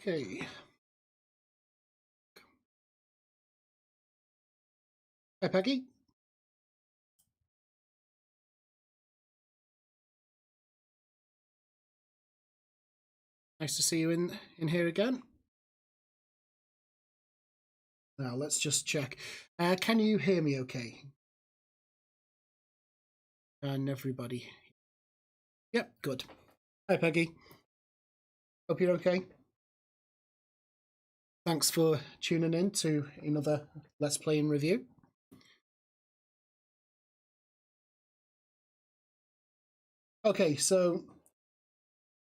Okay. Hi, Peggy. Nice to see you in here again. Now, let's just check. Can you hear me okay? And everybody. Yep, good. Hi, Peggy. Hope you're okay. Thanks for tuning in to another Let's Play and review. Okay, so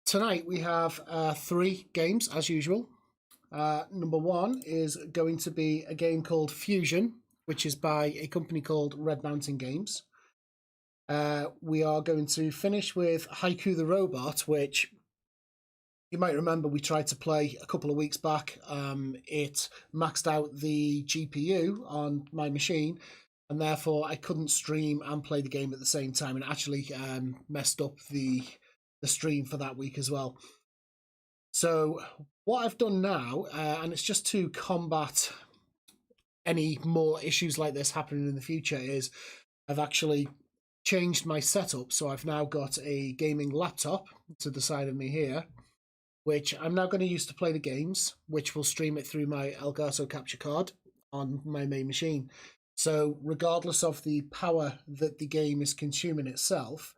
tonight we have 3 games as usual. Number 1 is going to be a game called Fusion, which is by a company called Red Mountain Games. We are going to finish with Haiku the Robot, which you might remember we tried to play a couple of weeks back. It maxed out the GPU on my machine, and therefore I couldn't stream and play the game at the same time, and actually messed up the stream for that week as well. So what I've done now, and it's just to combat any more issues like this happening in the future, is I've actually changed my setup. So I've now got a gaming laptop to the side of me here, which I'm now going to use to play the games, which will stream it through my Elgato capture card on my main machine. So regardless of the power that the game is consuming itself,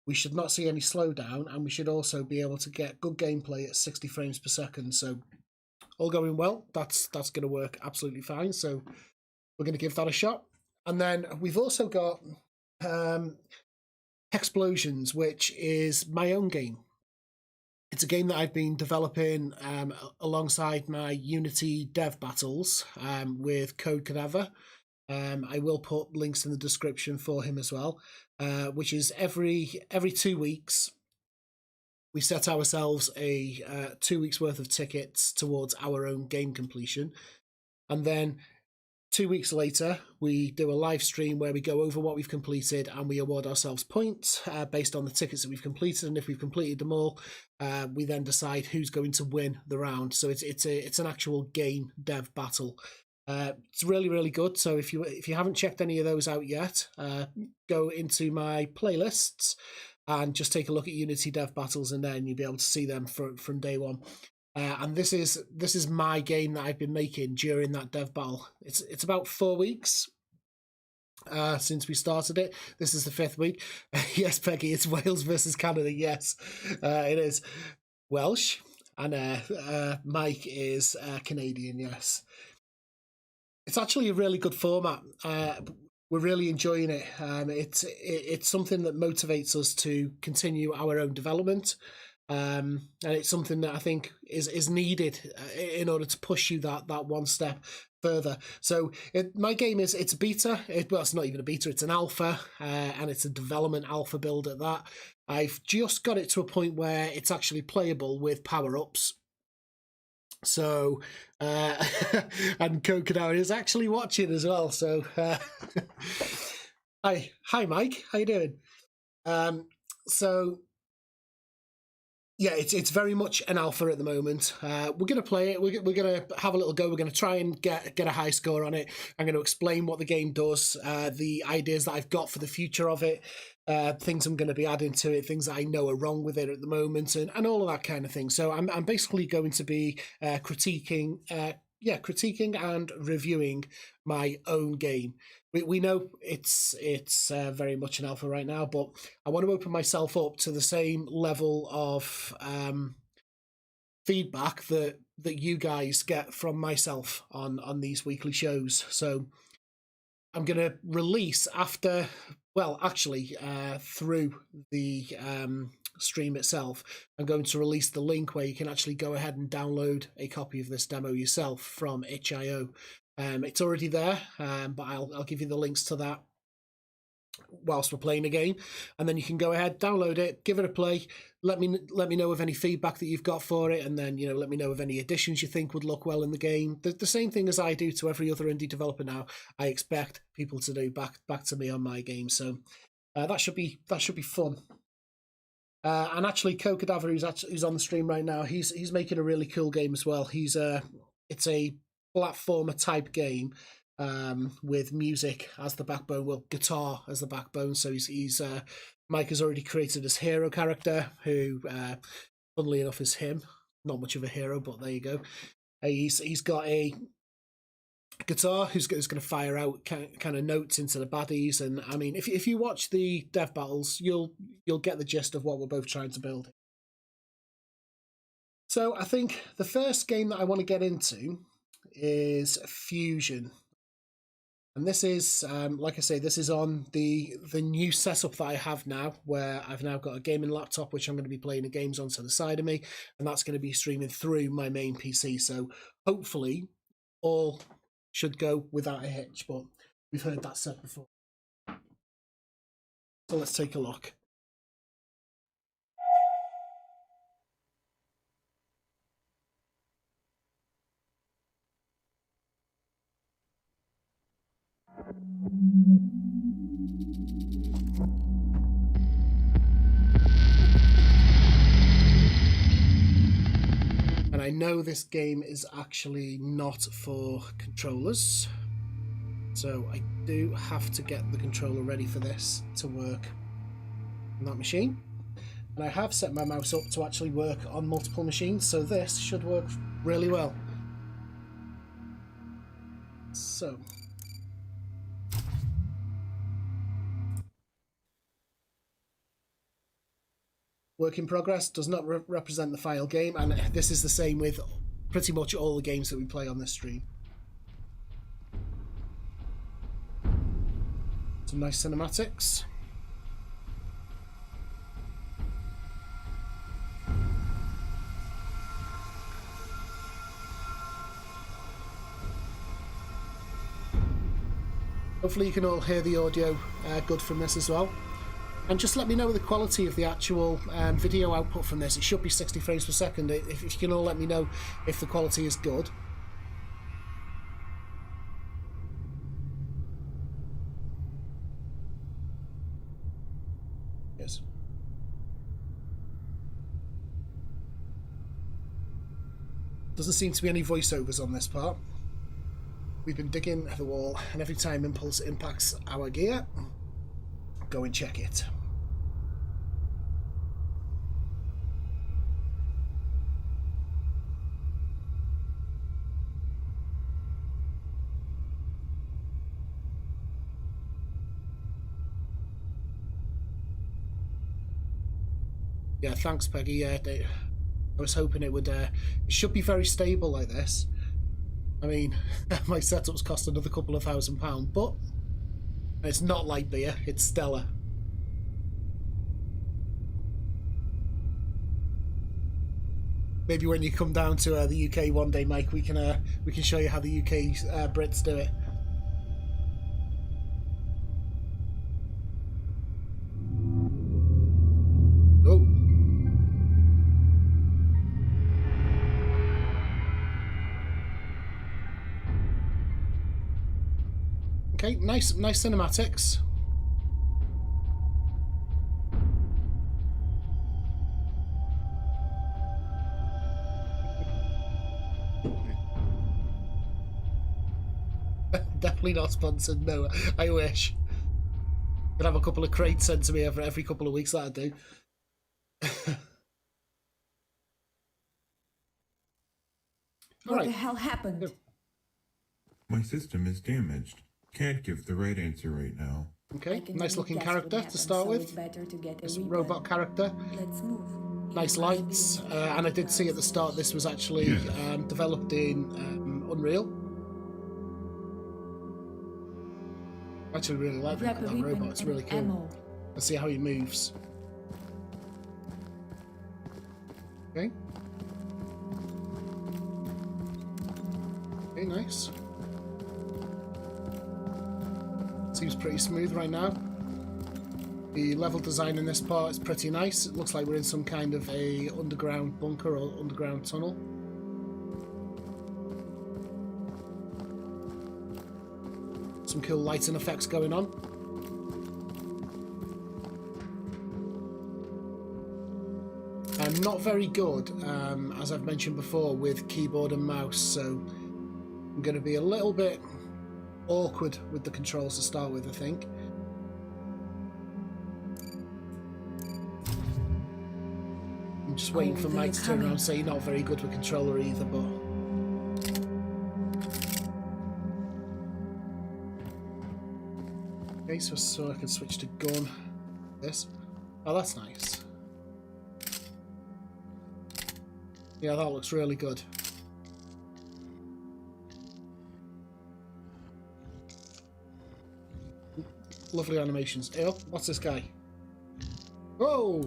we should not see any slowdown, and we should also be able to get good gameplay at 60 frames per second. So all going well, that's going to work absolutely fine. So we're going to give that a shot. And then we've also got Hexplosions, which is my own game. It's a game that I've been developing alongside my Unity dev battles with Code Cadaver. I will put links in the description for him as well, which is every 2 weeks we set ourselves a 2 weeks worth of tickets towards our own game completion, and then 2 weeks later we do a live stream where we go over what we've completed and we award ourselves points based on the tickets that we've completed, and if we've completed them all, we then decide who's going to win the round. So it's an actual game dev battle. It's really, really good. So if you haven't checked any of those out yet, go into my playlists and just take a look at Unity dev battles, and then you'll be able to see them from day one. And this is my game that I've been making during that dev battle. It's about 4 weeks since we started it. This is the 5th week. Yes, Peggy, it's Wales versus Canada. Yes, it is Welsh, and Mike is Canadian. Yes. It's actually a really good format. We're really enjoying it. It's something that motivates us to continue our own development, and it's something that I think is needed in order to push you that one step further. So my game it's a beta. Well, it's not even a beta. It's an alpha, and it's a development alpha build at that. I've just got it to a point where it's actually playable with power-ups. So and Coconut is actually watching as well. So hi Mike, how you doing? So yeah, it's very much an alpha at the moment. We're going to play it. We're going to have a little go. We're going to try and get a high score on it. I'm going to explain what the game does, the ideas that I've got for the future of it, things I'm going to be adding to it, things that I know are wrong with it at the moment, and all of that kind of thing. So I'm basically going to be critiquing and reviewing my own game. We know it's very much an alpha right now, but I want to open myself up to the same level of feedback that you guys get from myself on these weekly shows. So I'm going to release after, well, actually through the stream itself, I'm going to release the link where you can actually go ahead and download a copy of this demo yourself from itch.io. It's already there, but I'll give you the links to that whilst we're playing the game, and then you can go ahead, download it, give it a play. Let me know of any feedback that you've got for it, and then let me know of any additions you think would look well in the game. The same thing as I do to every other indie developer now. I expect people to do back to me on my game, so that should be fun. And actually, Cadaver, who's on the stream right now, he's making a really cool game as well. It's a platformer type game with music as the backbone, well, guitar as the backbone. So Mike has already created his hero character, who, funnily enough, is him. Not much of a hero, but there you go. He's got a guitar who's going to fire out kind of notes into the baddies, and I mean, if you watch the dev battles, you'll get the gist of what we're both trying to build. So I think the first game that I want to get into is Fusion, and this is like I say, this is on the new setup that I have now, where I've now got a gaming laptop which I'm going to be playing the games on to the side of me, and that's going to be streaming through my main PC. So hopefully all should go without a hitch, but we've heard that said before. So let's take a look. And I know this game is actually not for controllers, so I do have to get the controller ready for this to work on that machine. And I have set my mouse up to actually work on multiple machines, so this should work really well. So work in progress does not represent the final game, and this is the same with pretty much all the games that we play on this stream. Some nice cinematics. Hopefully you can all hear the audio good from this as well. And just let me know the quality of the actual video output from this. It should be 60 frames per second. If you can all let me know if the quality is good. Yes. Doesn't seem to be any voiceovers on this part. We've been digging the wall, and every time impulse impacts our gear, go and check it. Yeah, thanks, Peggy. Yeah, I was hoping it would. It should be very stable like this. I mean, my setup's cost another couple of £1,000, but it's not light beer, it's Stella. Maybe when you come down to the UK one day, Mike, we can show you how the UK Brits do it. Oh. Okay, nice cinematics. Definitely not sponsored. No, I wish. Could have a couple of crates sent to me every couple of weeks. That'd do. What the hell happened? Yep. My system is damaged. Can't give the right answer right now. Okay, nice looking character to start with. This robot character. Let's move. Nice lights, and I did see at the start this was actually developed in Unreal. I actually really like that robot, it's really cool. Let's see how he moves. Okay. Okay, nice. Seems pretty smooth right now. The level design in this part is pretty nice. It looks like we're in some kind of a underground bunker or underground tunnel. Some cool lighting effects going on. I'm not very good, as I've mentioned before, with keyboard and mouse, so I'm going to be a little bit awkward with the controls to start with, I think. I'm just waiting for Mike to turn around and say you're not very good with controller either, but... Okay, so I can switch to gun. This. Oh, that's nice. Yeah, that looks really good. Lovely animations. Oh, what's this guy? Whoa!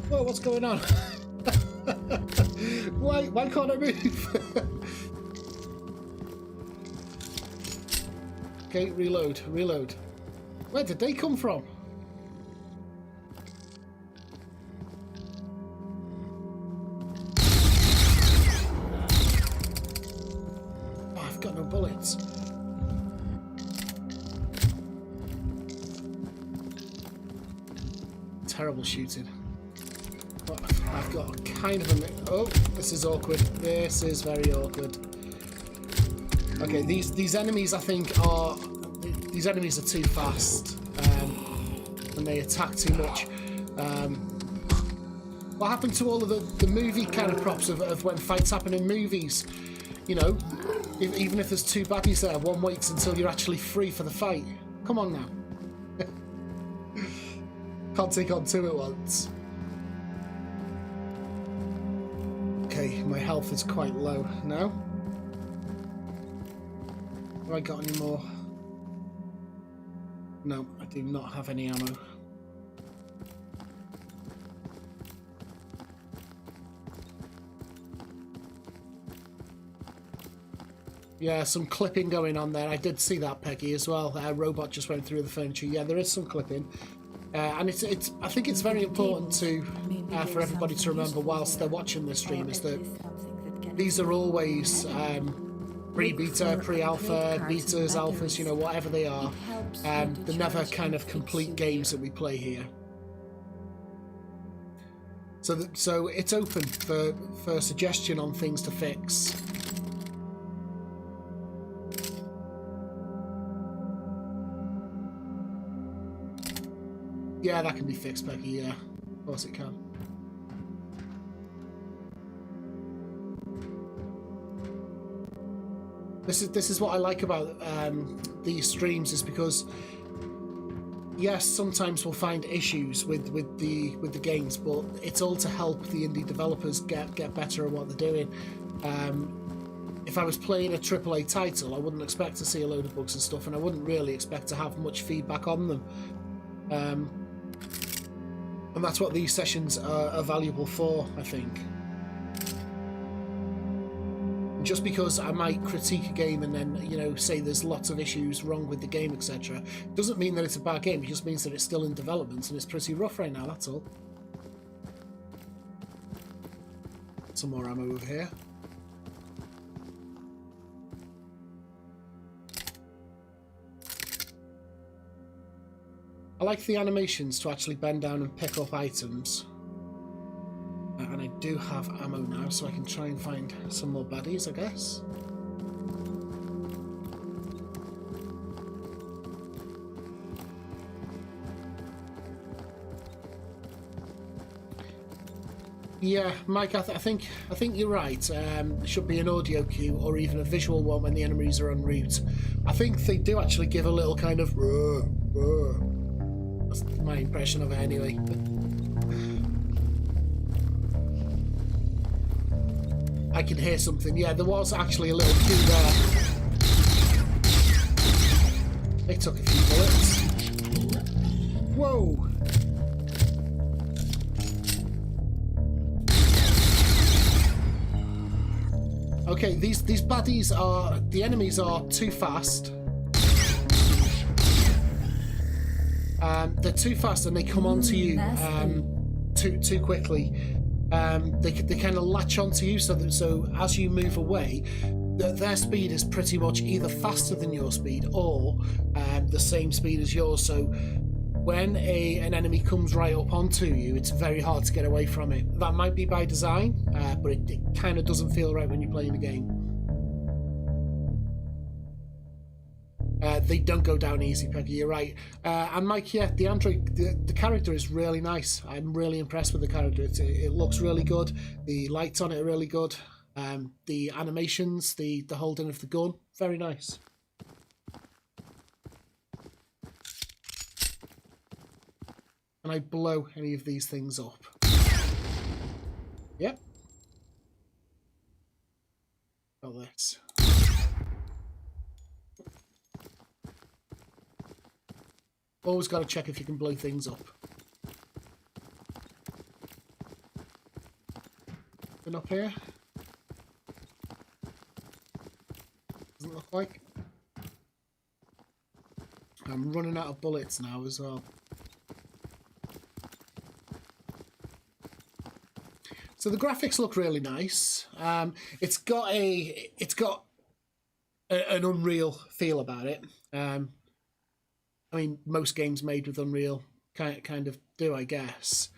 Whoa, what's going on? Why can't I move? Okay, reload. Where did they come from? Oh, I've got no bullets. Terrible shooting. But I've got kind of a... Oh, this is awkward. This is very awkward. Okay, these enemies, I think, are... These enemies are too fast, and they attack too much. What happened to all of the movie kind of props of when fights happen in movies? You know, even if there's two baddies there, one waits until you're actually free for the fight. Come on now. Can't take on two at once. Okay, my health is quite low now. Have I got any more? No, I do not have any ammo. Yeah, some clipping going on there. I did see that, Peggy, as well. Robot just went through the furniture. Yeah, there is some clipping. And it's. I think it's very important to for everybody to remember whilst they're watching this stream is that these are always pre-beta, pre-alpha, betas, alphas, you know, whatever they are. They're never kind of complete games that we play here. So it's open for suggestion on things to fix. Yeah, that can be fixed, Peggy, yeah. Of course it can. This is what I like about these streams, is because yes, sometimes we'll find issues with the games, but it's all to help the indie developers get better at what they're doing. If I was playing a AAA title, I wouldn't expect to see a load of bugs and stuff, and I wouldn't really expect to have much feedback on them. And that's what these sessions are valuable for, I think. Just because I might critique a game and then, you know, say there's lots of issues wrong with the game, etc., doesn't mean that it's a bad game. It just means that it's still in development and it's pretty rough right now, that's all. Some more ammo over here. I like the animations to actually bend down and pick up items. And I do have ammo now, so I can try and find some more baddies, I guess. Yeah, Mike, I think you're right. There should be an audio cue or even a visual one when the enemies are en route. I think they do actually give a little kind of... That's my impression of it anyway. I can hear something. Yeah, there was actually a little cue there. They took a few bullets. Whoa! Okay, these baddies are... The enemies are too fast. They're too fast and they come onto you too quickly. They kind of latch onto you, so as you move away, their speed is pretty much either faster than your speed or the same speed as yours. So when an enemy comes right up onto you, it's very hard to get away from it. That might be by design, but it kind of doesn't feel right when you're playing the game. They don't go down easy, Peggy, you're right. And Mike, yeah, the android, the character is really nice. I'm really impressed with the character. It looks really good. The lights on it are really good. The animations, the holding of the gun, very nice. Can I blow any of these things up? Yep. Got this. Always got to check if you can blow things up. And up here? Doesn't look like. I'm running out of bullets now as well. So the graphics look really nice. It's got an Unreal feel about it. I mean, most games made with Unreal kind of do, I guess.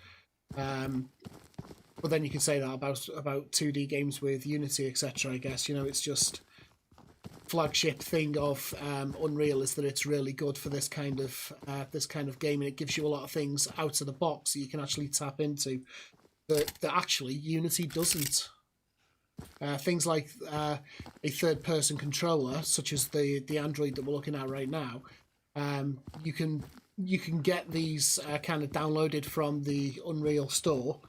But then you can say that about 2D games with Unity, etc. I guess, you know, it's just flagship thing of Unreal is that it's really good for this kind of game, and it gives you a lot of things out of the box that you can actually tap into that actually Unity doesn't. Things like a third-person controller, such as the Android that we're looking at right now. You can get these kind of downloaded from the Unreal store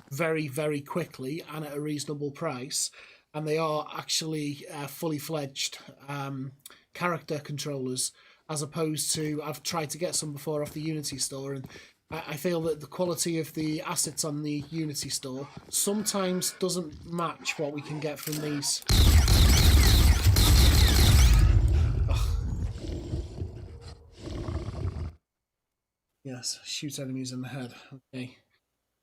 very, very quickly and at a reasonable price, and they are actually fully fledged character controllers, as opposed to, I've tried to get some before off the Unity store, and I feel that the quality of the assets on the Unity store sometimes doesn't match what we can get from these. Yes, shoot enemies in the head. Okay,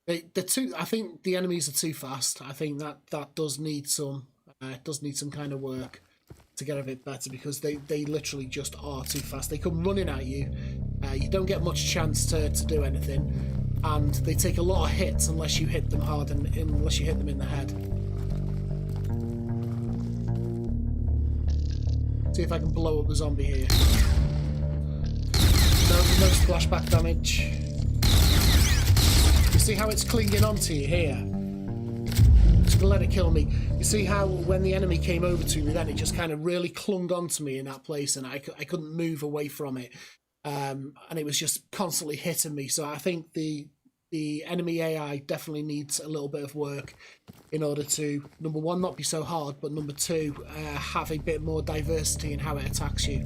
I think the enemies are too fast. I think that does need some kind of work to get a bit better, because they literally just are too fast. They come running at you. You don't get much chance to do anything, and they take a lot of hits unless you hit them hard and unless you hit them in the head. See if I can blow up the zombie here. No splashback damage. You see how it's clinging onto you here? Just gonna let it kill me. You see how when the enemy came over to me, then it just kind of really clung onto me in that place, and I couldn't move away from it. And it was just constantly hitting me. So I think the enemy AI definitely needs a little bit of work in order to, number one, not be so hard, but number two, have a bit more diversity in how it attacks you.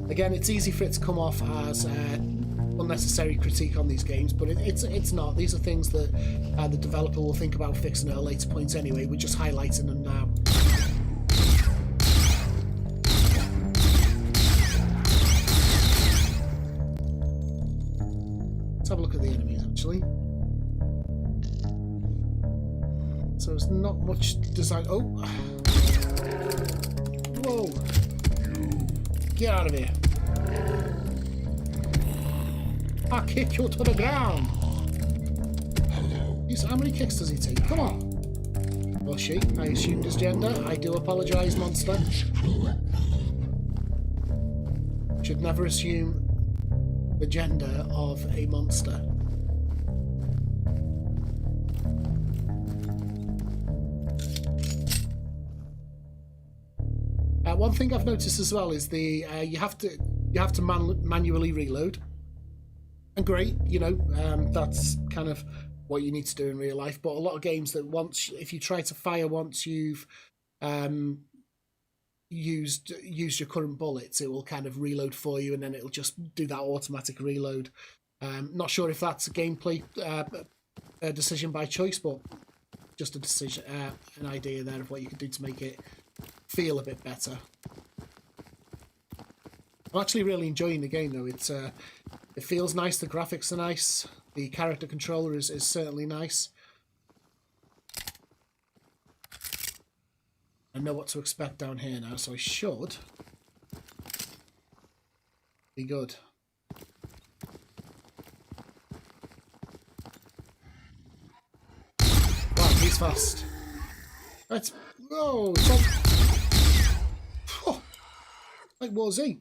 Again, it's easy for it to come off as unnecessary critique on these games, but it's not. These are things that the developer will think about fixing at a later point anyway. We're just highlighting them now. Let's have a look at the enemies, actually. So there's not much design. Oh! Whoa! Get out of here! I'll kick you to the ground! How many kicks does he take? Come on! Well, she. I assumed his gender. I do apologise, monster. Should never assume the gender of a monster. One thing I've noticed as well is the you have to manually reload, and great, you know, that's kind of what you need to do in real life. But a lot of games that if you try to fire once you've used your current bullets, it will kind of reload for you, and then it'll just do that automatic reload. Not sure if that's a gameplay decision by choice, but just a decision, an idea there of what you could do to make it feel a bit better. I'm actually really enjoying the game though. It feels nice, the graphics are nice, the character controller is certainly nice. I know what to expect down here now, so I should be good. Wow, he's fast. That's... Whoa! It's like... Oh, like War Z.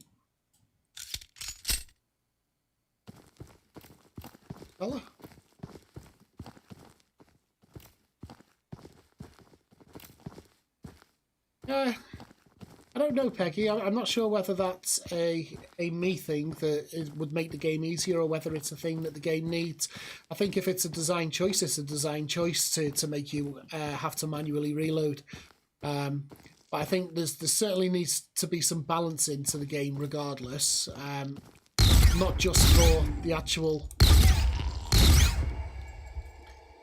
Fella. I don't know, Peggy. I'm not sure whether that's a me thing that it would make the game easier or whether it's a thing that the game needs. I think if it's a design choice, it's a design choice to make you have to manually reload. But I think there certainly needs to be some balance into the game regardless. Not just for the actual...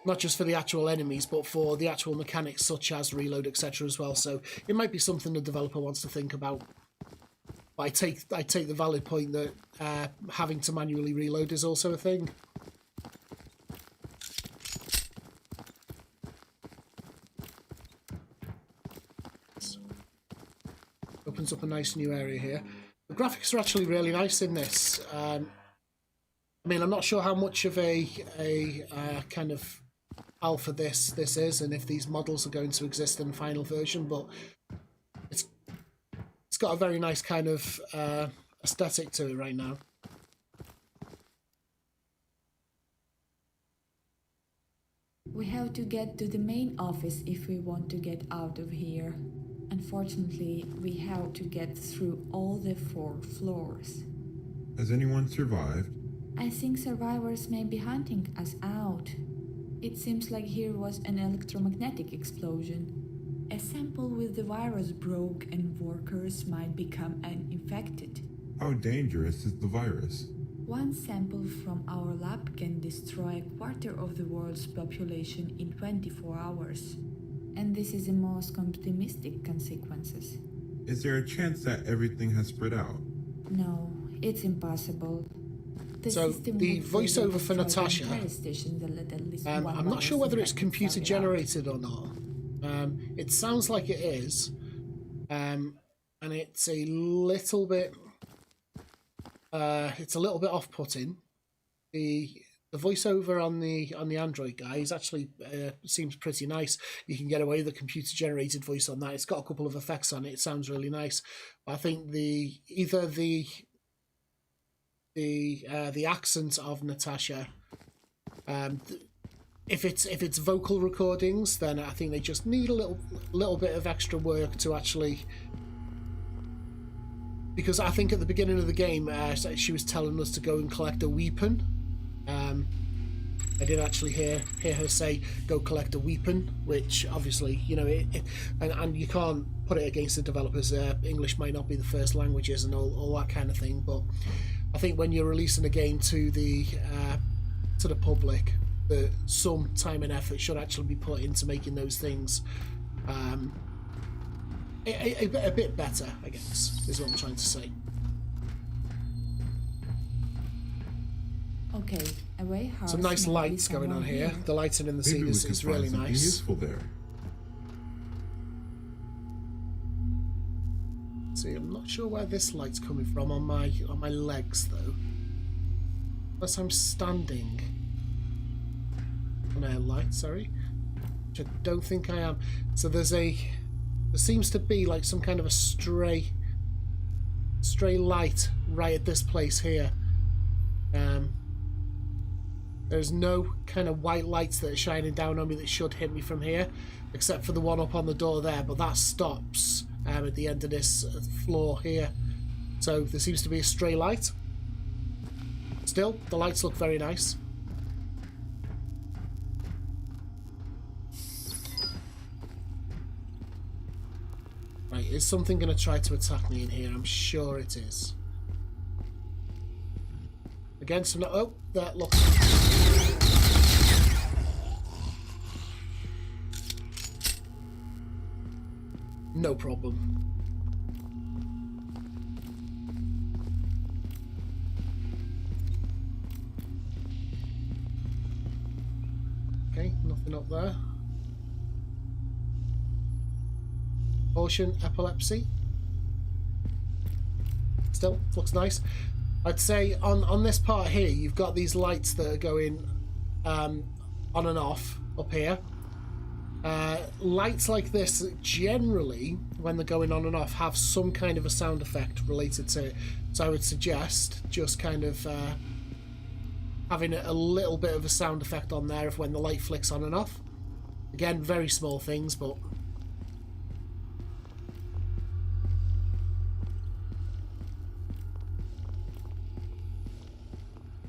Not just for the actual enemies, but for the actual mechanics such as reload, etc. as well. So it might be something the developer wants to think about. But I take the valid point that having to manually reload is also a thing. Opens up a nice new area here. The graphics are actually really nice in this. I mean, I'm not sure how much of a kind of alpha this is, and if these models are going to exist in the final version, but it's got a very nice kind of aesthetic to it right now. We have to get to the main office if we want to get out of here. Unfortunately, we have to get through all the 4 floors. Has anyone survived? I think survivors may be hunting us out. It seems like here was an electromagnetic explosion. A sample with the virus broke and workers might become infected. How dangerous is the virus? One sample from our lab can destroy 1/4 of the world's population in 24 hours. And this is the most optimistic consequences. Is there a chance that everything has spread out? No, it's impossible. So the voiceover for Natasha, I'm not sure whether it's computer generated or not. It sounds like it is, and it's a little bit off-putting. The voiceover on the Android guy is actually seems pretty nice. You can get away with the computer generated voice on that. It's got a couple of effects on it. It sounds really nice. But I think either the accent of Natasha, if it's vocal recordings, then I think they just need a little bit of extra work to actually, because I think at the beginning of the game she was telling us to go and collect a weapon. I did actually hear her say go collect a weapon, which obviously, you know, and you can't put it against the developers. English might not be the first languages and all that kind of thing, but I think when you're releasing a game to the public, that some time and effort should actually be put into making those things a bit better, I guess, is what I'm trying to say. Okay, away some nice lights going on here. The lighting in the scene is really nice. Useful there. See, I'm not sure where this light's coming from on my legs though. Unless I'm standing on a light, sorry. Which I don't think I am. So there seems to be like some kind of a stray light right at this place here. There's no kind of white lights that are shining down on me that should hit me from here, except for the one up on the door there, but that stops at the end of this floor here. So there seems to be a stray light. Still, the lights look very nice. Right, is something going to try to attack me in here? I'm sure it is. Again, some... Oh, that looks... No problem. Okay, nothing up there. Caution, epilepsy. Still, looks nice. I'd say on this part here, you've got these lights that are going on and off up here. Lights like this, generally, when they're going on and off, have some kind of a sound effect related to it. So I would suggest just kind of having a little bit of a sound effect on there of when the light flicks on and off. Again, very small things, but...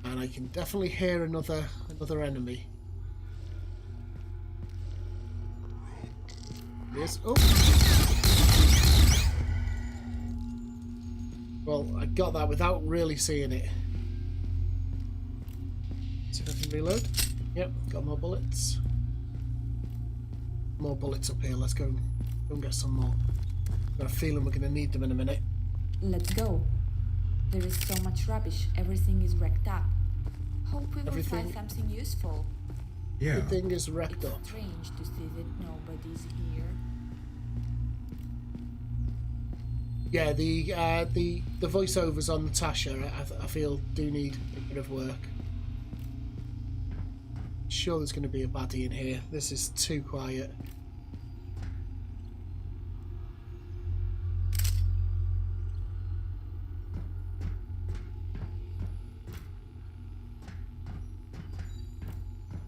And I can definitely hear another enemy. Yes. Oh. Well, I got that without really seeing it. See if I can reload. Yep, got more bullets. More bullets up here. Let's go and get some more. Got a feeling we're going to need them in a minute. Let's go. There is so much rubbish. Everything is wrecked up. Hope we will find something useful. Yeah. Everything is wrecked up. It's strange to see that nobody's here. Yeah, the voiceovers on Natasha, I feel, do need a bit of work. Sure, there's going to be a baddie in here. This is too quiet.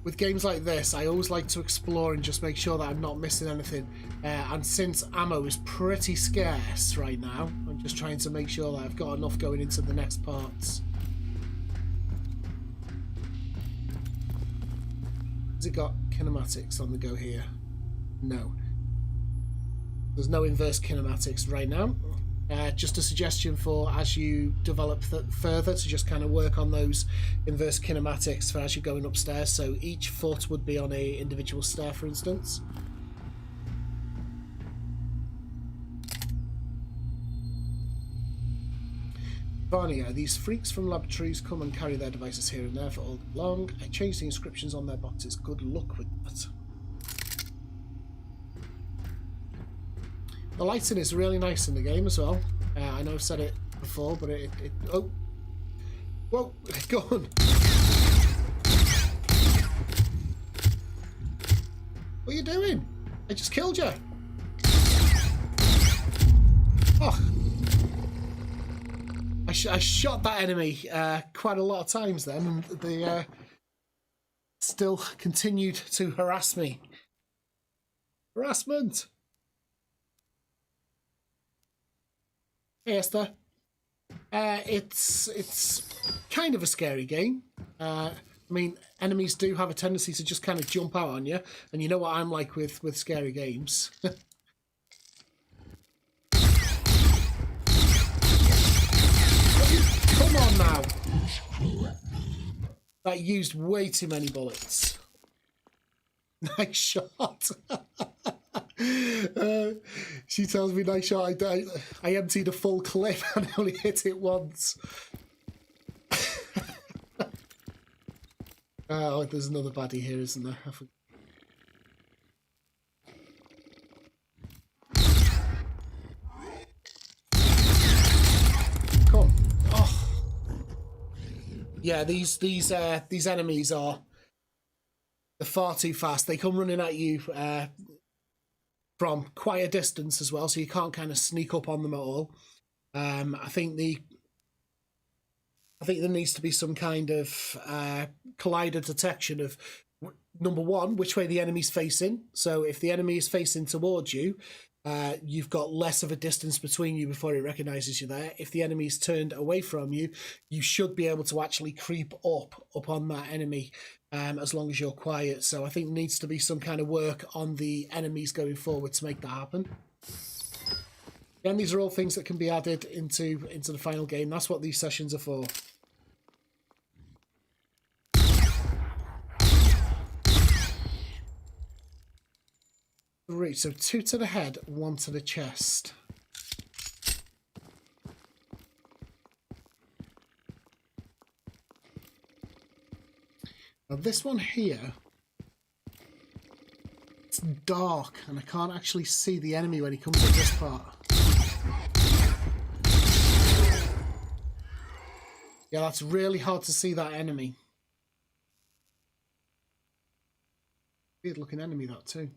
With games like this, I always like to explore and just make sure that I'm not missing anything. And since ammo is pretty scarce right now, I'm just trying to make sure that I've got enough going into the next parts. Has it got kinematics on the go here? No. There's no inverse kinematics right now. Just a suggestion for as you develop further to just kind of work on those inverse kinematics for as you're going upstairs. So each foot would be on a individual stair, for instance. Varnia, these freaks from laboratories come and carry their devices here and there for all day long. I changed the inscriptions on their boxes. Good luck with that. The lighting is really nice in the game as well. I know I've said it before, but it oh, whoa, go on. What are you doing? I just killed you. Oh, I shot that enemy quite a lot of times then, and they still continued to harass me. Harassment. Hey Esther, it's kind of a scary game. I mean, enemies do have a tendency to just kind of jump out on you, and you know what I'm like with scary games. Come on now! That used way too many bullets. Nice shot. She tells me nice shot. I emptied a full clip and only hit it once. Oh, there's another baddie here, isn't there? Come on. Oh. Yeah, these enemies they're far too fast. They come running at you from quite a distance as well, so you can't kind of sneak up on them at all. I think there needs to be some kind of collider detection of, number one, which way the enemy's facing. So if the enemy is facing towards you, you've got less of a distance between you before it recognises you there. If the enemy's turned away from you, you should be able to actually creep up on that enemy as long as you're quiet. So I think there needs to be some kind of work on the enemies going forward to make that happen. Again, these are all things that can be added into the final game. That's what these sessions are for. Right, so 2 to the head, 1 to the chest. Now this one here, it's dark and I can't actually see the enemy when he comes at this part. Yeah, that's really hard to see that enemy. Weird looking enemy, that too.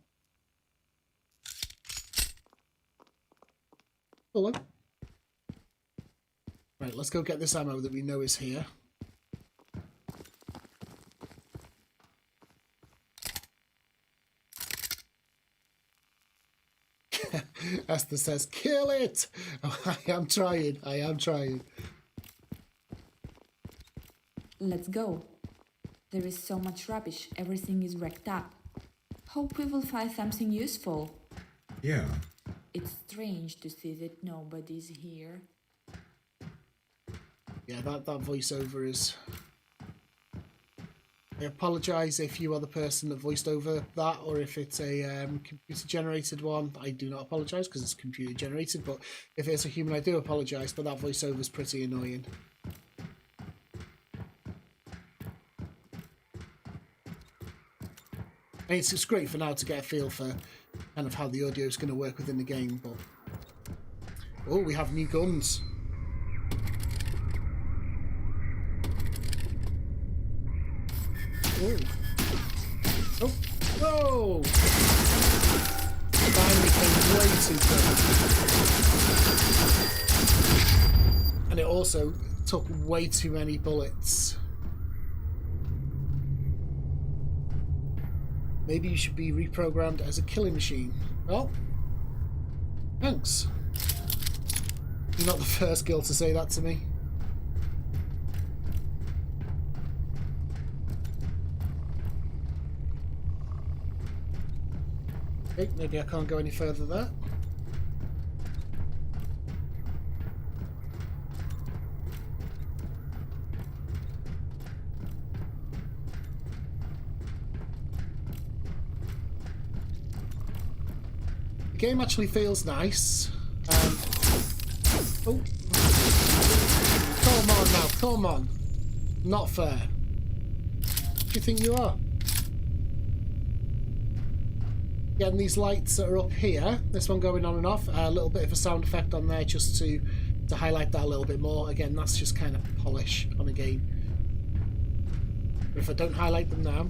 Hello. Right, let's go get this ammo that we know is here. Esther says, kill it! Oh, I am trying. Let's go. There is so much rubbish, everything is wrecked up. Hope we will find something useful. Yeah. It's strange to see that nobody's here. Yeah, that voiceover is... I apologise if you are the person that voiced over that, or if it's a computer-generated one. I do not apologise because it's computer-generated, but if it's a human, I do apologise, but that voiceover is pretty annoying. I mean, it's great for now to get a feel for kind of how the audio is going to work within the game, but... Oh, we have new guns. Oh. Oh. Whoa! Finally came way too quick. And it also took way too many bullets. Maybe you should be reprogrammed as a killing machine. Well, thanks. You're not the first girl to say that to me. Okay, maybe I can't go any further there. The game actually feels nice. Oh, come on now, come on. Not fair. What do you think you are? Getting these lights that are up here, this one going on and off, a little bit of a sound effect on there just to highlight that a little bit more. Again, that's just kind of polish on a game. But if I don't highlight them now,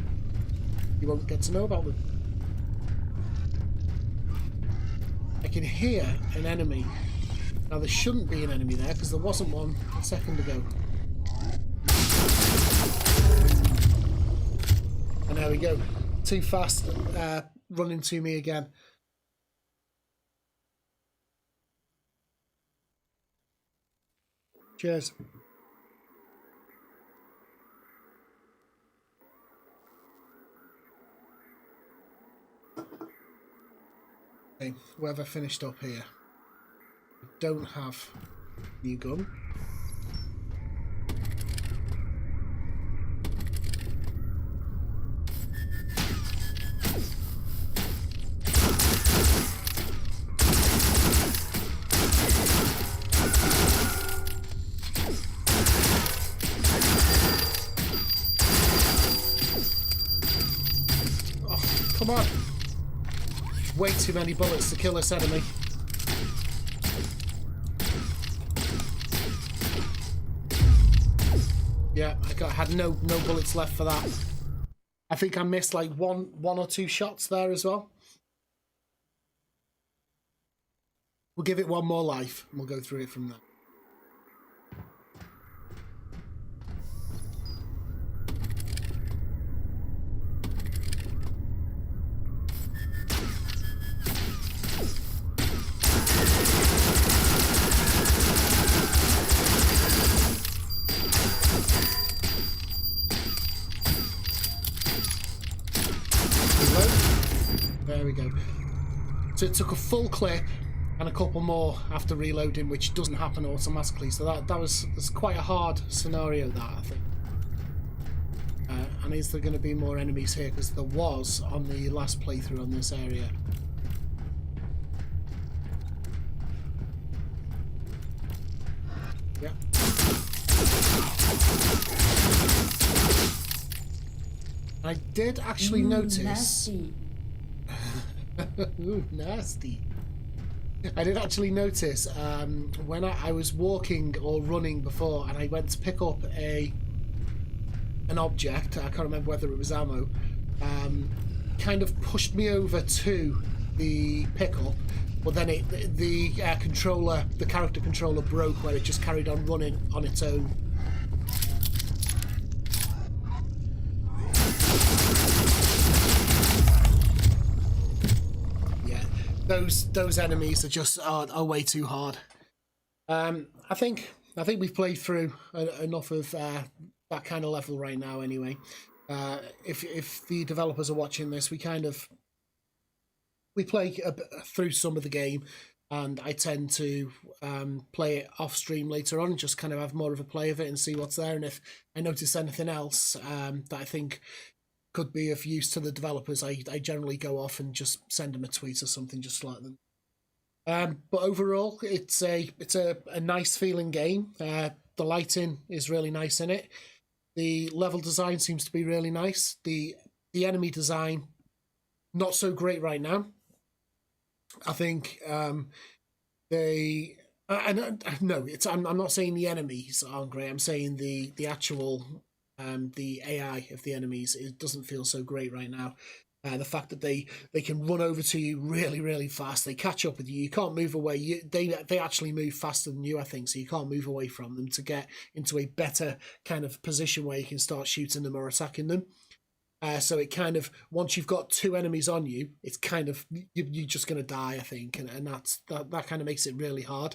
you won't get to know about them. I can hear an enemy. Now there shouldn't be an enemy there because there wasn't one a second ago. And there we go. Too fast. Running to me again. Cheers. Okay, whoever finished up here. Don't have new gun. Come on! Way too many bullets to kill this enemy. Yeah, I had no bullets left for that. I think I missed like one or two shots there as well. We'll give it one more life and we'll go through it from there. There we go. So it took a full clip and a couple more after reloading, which doesn't happen automatically. So that's quite a hard scenario, that I think. And is there going to be more enemies here? Because there was on the last playthrough on this area. Yeah. I did actually notice. Nasty. Ooh, nasty. I did actually notice when I was walking or running before, and I went to pick up an object. I can't remember whether it was ammo. Kind of pushed me over to the pickup, but then the controller, the character controller, broke where it just carried on running on its own. Those enemies are just are way too hard. I think we've played through enough of that kind of level right now. Anyway, if the developers are watching this, we play through some of the game, and I tend to play it off stream later on, just kind of have more of a play of it and see what's there, and if I notice anything else that I think could be of use to the developers, I generally go off and just send them a tweet or something, just like them. But overall, it's a nice feeling game. The lighting is really nice in it. The level design seems to be really nice. The enemy design, not so great right now. I think I'm not saying the enemies aren't great. I'm saying the actual the AI of the enemies, it doesn't feel so great right now. The fact that they can run over to you really, really fast, they catch up with you. You can't move away. They actually move faster than you, I think, so you can't move away from them to get into a better kind of position where you can start shooting them or attacking them. So it kind of, once you've got two enemies on you, it's kind of, you're just going to die, I think, and that kind of makes it really hard.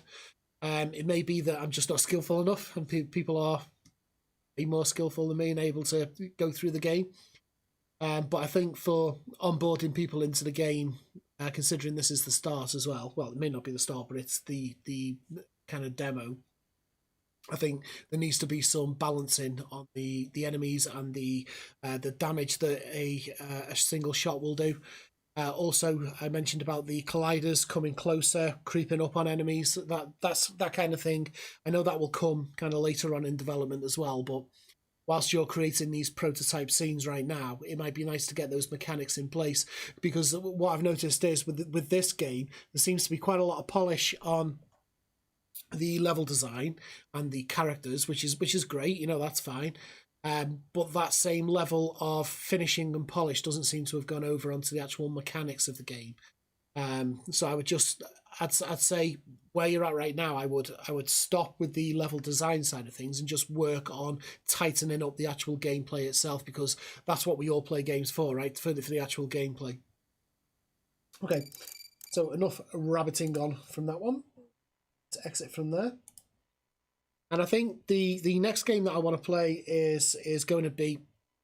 It may be that I'm just not skillful enough, and people are more skillful than me and able to go through the game. But I think for onboarding people into the game, considering this is the start as well, it may not be the start, but it's the kind of demo, I think there needs to be some balancing on the enemies and the damage that a single shot will do. Also, I mentioned about the colliders coming closer, creeping up on enemies. That's that kind of thing. I know that will come kind of later on in development as well, but whilst you're creating these prototype scenes right now, it might be nice to get those mechanics in place, because what I've noticed is with this game, there seems to be quite a lot of polish on the level design and the characters, which is great, that's fine. But that same level of finishing and polish doesn't seem to have gone over onto the actual mechanics of the game. So I'd say where you're at right now, I would stop with the level design side of things and just work on tightening up the actual gameplay itself, because that's what we all play games for, right? For the actual gameplay. Okay, so enough rabbiting on from that one. Let's exit from there. And I think the next game that I want to play is going to be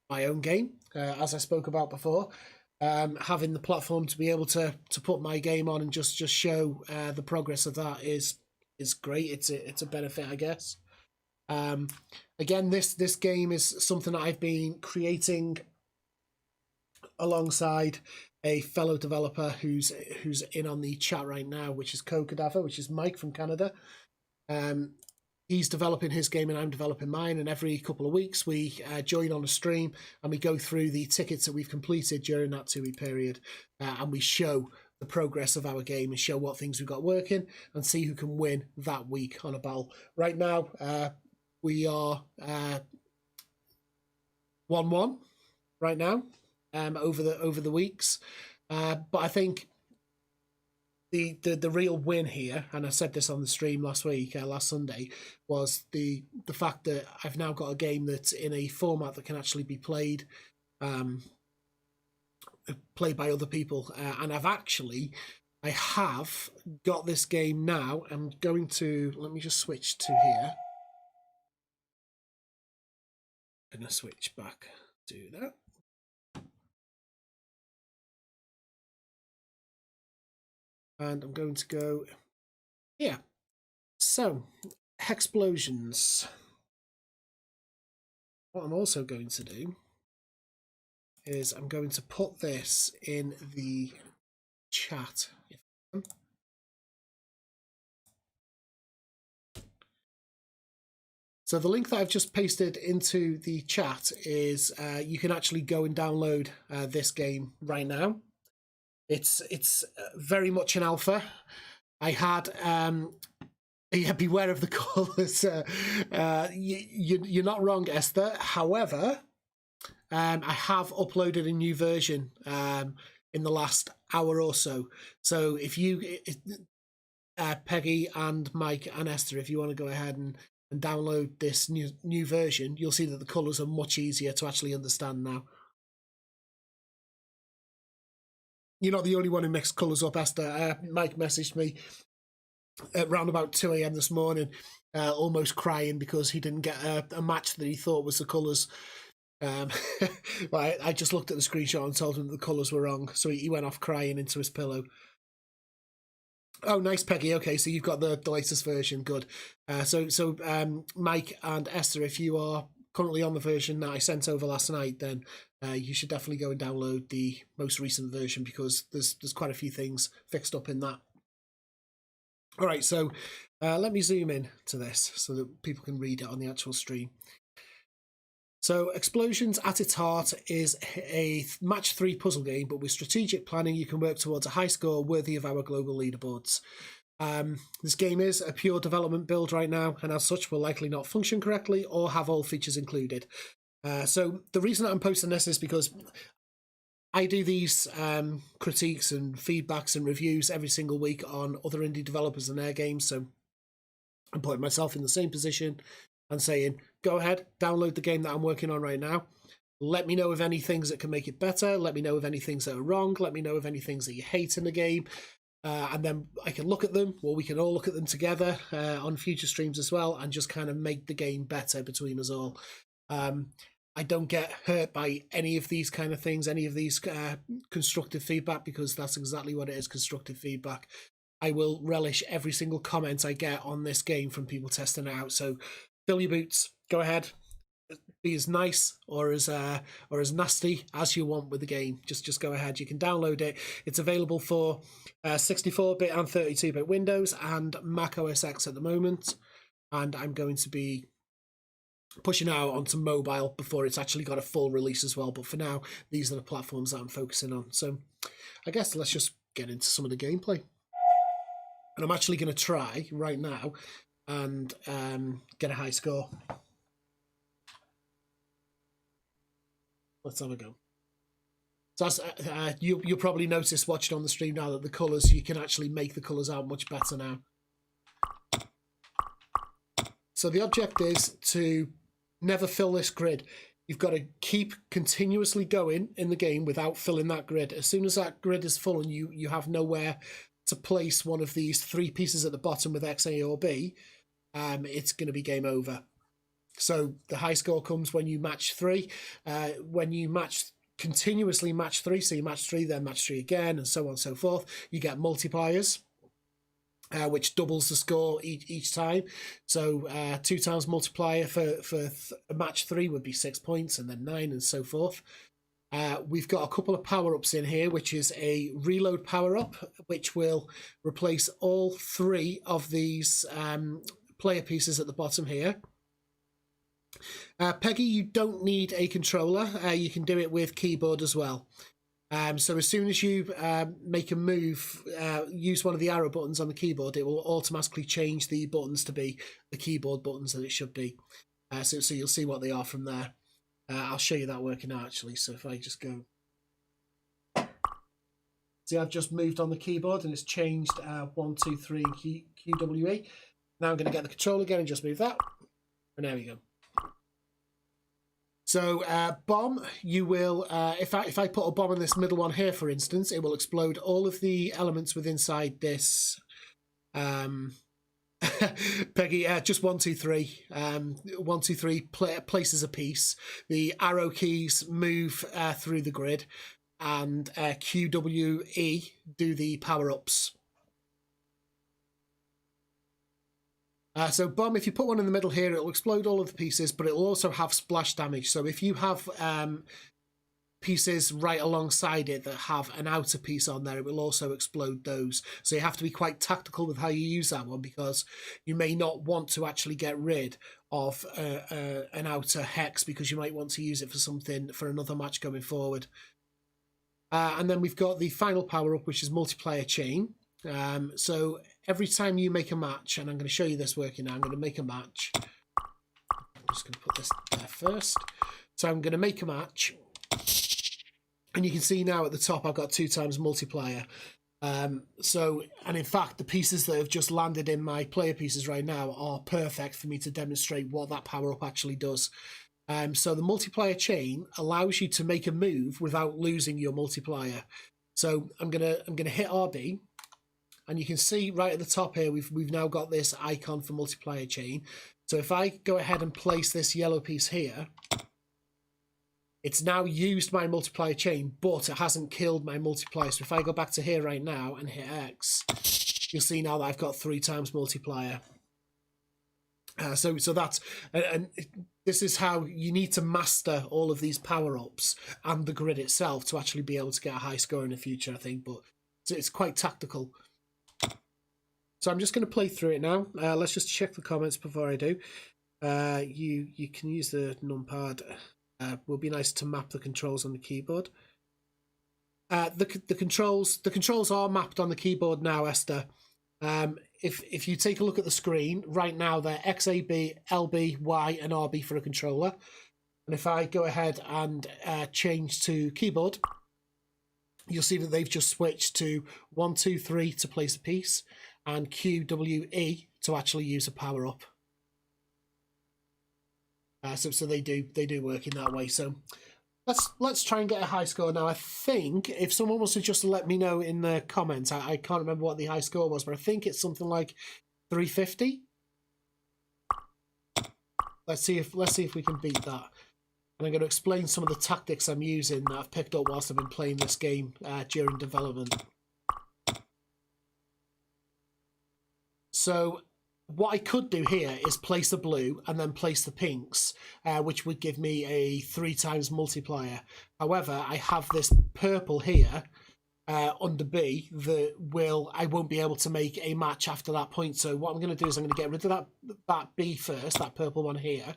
my own game, as I spoke about before. Having the platform to be able to put my game on and just show the progress of that is great. It's a benefit, I guess. Again, this game is something that I've been creating alongside a fellow developer who's in on the chat right now, which is Code Cadaver, which is Mike from Canada. He's developing his game and I'm developing mine, and every couple of weeks we join on a stream and we go through the tickets that we've completed during that 2-week period, and we show the progress of our game and show what things we've got working and see who can win that week on a battle. Right now, we are 1-1 right now over the weeks, but I think the real win here, and I said this on the stream last Sunday, was the fact that I've now got a game that's in a format that can actually be played by other people, and I have got this game now. I'm going to, let me just switch to here. I'm gonna switch back to that. And I'm going to go here. So, Hexplosions. What I'm also going to do is I'm going to put this in the chat. So the link that I've just pasted into the chat is you can actually go and download this game right now. It's very much an alpha. I had yeah, beware of the colours. You're not wrong, Esther. However, I have uploaded a new version in the last hour or so. So if you, Peggy and Mike and Esther, if you want to go ahead and download this new version, you'll see that the colours are much easier to actually understand now. You're not the only one who mixed colours up, Esther. Mike messaged me at around about 2 a.m. this morning, almost crying because he didn't get a match that he thought was the colours. But I just looked at the screenshot and told him that the colours were wrong, so he went off crying into his pillow. Oh, nice, Peggy. Okay, so you've got the latest version. Good. So Mike and Esther, if you are currently on the version that I sent over last night, then you should definitely go and download the most recent version, because there's quite a few things fixed up in that. All right, so let me zoom in to this so that people can read it on the actual stream. So Hexplosions at its heart is a match 3 puzzle game, but with strategic planning you can work towards a high score worthy of our global leaderboards. This game is a pure development build right now, and as such will likely not function correctly or have all features included. So the reason that I'm posting this is because I do these critiques and feedbacks and reviews every single week on other indie developers and their games, so I'm putting myself in the same position and saying, go ahead, download the game that I'm working on right now. Let me know of any things that can make it better. Let me know of any things that are wrong. Let me know of any things that you hate in the game. And then I can look at them, or we can all look at them together on future streams as well, and just kind of make the game better between us all. I don't get hurt by any of these kind of things, any of these constructive feedback, because that's exactly what it is, constructive feedback. I will relish every single comment I get on this game from people testing it out. So fill your boots, go ahead, be as nice or as nasty as you want with the game. Just go ahead. You can download it. It's available for 64-bit and 32-bit Windows and Mac OS X at the moment, and I'm going to be pushing out onto mobile before it's actually got a full release as well. But for now, these are the platforms that I'm focusing on. So I guess let's just get into some of the gameplay. And I'm actually going to try right now and get a high score. Let's have a go. So as, you'll probably notice watching on the stream now that the colours, you can actually make the colours out much better now. So the object is to never fill this grid. You've got to keep continuously going in the game without filling that grid. As soon as that grid is full and you have nowhere to place one of these 3 pieces at the bottom with X, A or B, it's going to be game over. So the high score comes when you match 3. When you continuously match 3, so you match 3, then match 3 again, and so on and so forth, you get multipliers, which doubles the score each time. So 2 times multiplier for match 3 would be 6 points, and then 9, and so forth. We've got a couple of power-ups in here, which is a reload power-up, which will replace all 3 of these player pieces at the bottom here. Peggy, you don't need a controller. You can do it with keyboard as well. So as soon as you make a move, use one of the arrow buttons on the keyboard, it will automatically change the buttons to be the keyboard buttons that it should be. So you'll see what they are from there. I'll show you that working out actually. So if I just go, see, I've just moved on the keyboard and it's changed 1, 2, 3 QWE. Now I'm going to get the controller again and just move that, and there we go. So bomb, you will, if I put a bomb in this middle one here, for instance, it will explode all of the elements within inside this. Peggy, just 1, 2, 3. 1, 2, 3 places a piece. The arrow keys move through the grid, and QWE do the power-ups. So bomb, if you put one in the middle here, it'll explode all of the pieces, but it'll also have splash damage. So if you have pieces right alongside it that have an outer piece on there, it will also explode those. So you have to be quite tactical with how you use that one, because you may not want to actually get rid of an outer hex, because you might want to use it for something, for another match going forward. And then we've got the final power up, which is multiplayer chain. So every time you make a match, and I'm going to show you this working now, I'm going to make a match. I'm just going to put this there first. So I'm going to make a match. And you can see now at the top, I've got 2 times multiplier. And in fact, the pieces that have just landed in my player pieces right now are perfect for me to demonstrate what that power up actually does. So the multiplier chain allows you to make a move without losing your multiplier. So I'm gonna hit RB, and you can see right at the top here we've now got this icon for multiplier chain. So if I go ahead and place this yellow piece here, it's now used my multiplier chain, but it hasn't killed my multiplier. So if I go back to here right now and hit X, you'll see now that I've got 3 times multiplier. So that's, and this is how you need to master all of these power-ups and the grid itself to actually be able to get a high score in the future, I think. But it's quite tactical. So I'm just going to play through it now. Let's just check the comments before I do. You can use the numpad. Will be nice to map the controls on the keyboard. The controls are mapped on the keyboard now, Esther. If you take a look at the screen right now, they're XAB, LB, Y, and RB for a controller. And if I go ahead and change to keyboard, you'll see that they've just switched to 1, 2, 3 to place a piece, and Q, W, E to actually use a power up. So they do work in that way. So let's try and get a high score now. I think if someone wants to just let me know in the comments, I can't remember what the high score was, but I think it's something like 350. Let's see if we can beat that. And I'm going to explain some of the tactics I'm using that I've picked up whilst I've been playing this game during development. So what I could do here is place the blue and then place the pinks, which would give me a 3 times multiplier. However, I have this purple here under B that I won't be able to make a match after that point. So what I'm going to do is I'm going to get rid of that B first, that purple one here.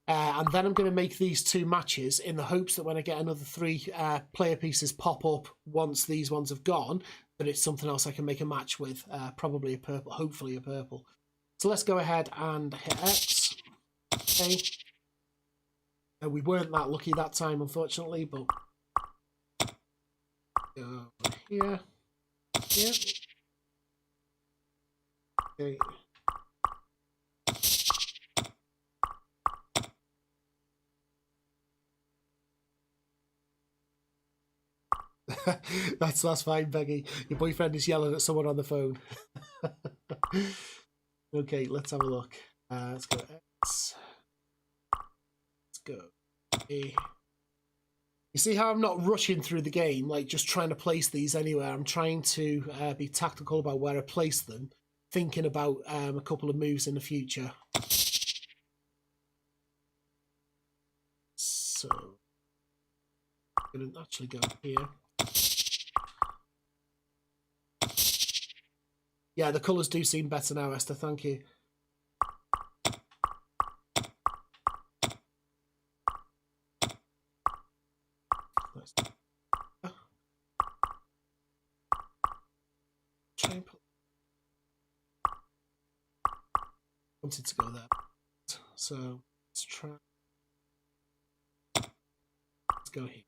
And then I'm going to make these 2 matches in the hopes that when I get another 3 player pieces pop up once these ones have gone, that it's something else I can make a match with, probably a purple, hopefully a purple. So let's go ahead and hit X. Okay. We weren't that lucky that time, unfortunately, but go here. Here. Okay. That's fine, Peggy. Your boyfriend is yelling at someone on the phone. Okay, let's have a look. Let's go X. Let's go A. You see how I'm not rushing through the game, like just trying to place these anywhere. I'm trying to be tactical about where I place them, thinking about a couple of moves in the future. So I'm going to actually go here. Yeah, the colours do seem better now, Esther. Thank you. Let's try and put. Wanted to go there, so let's try. Let's go here.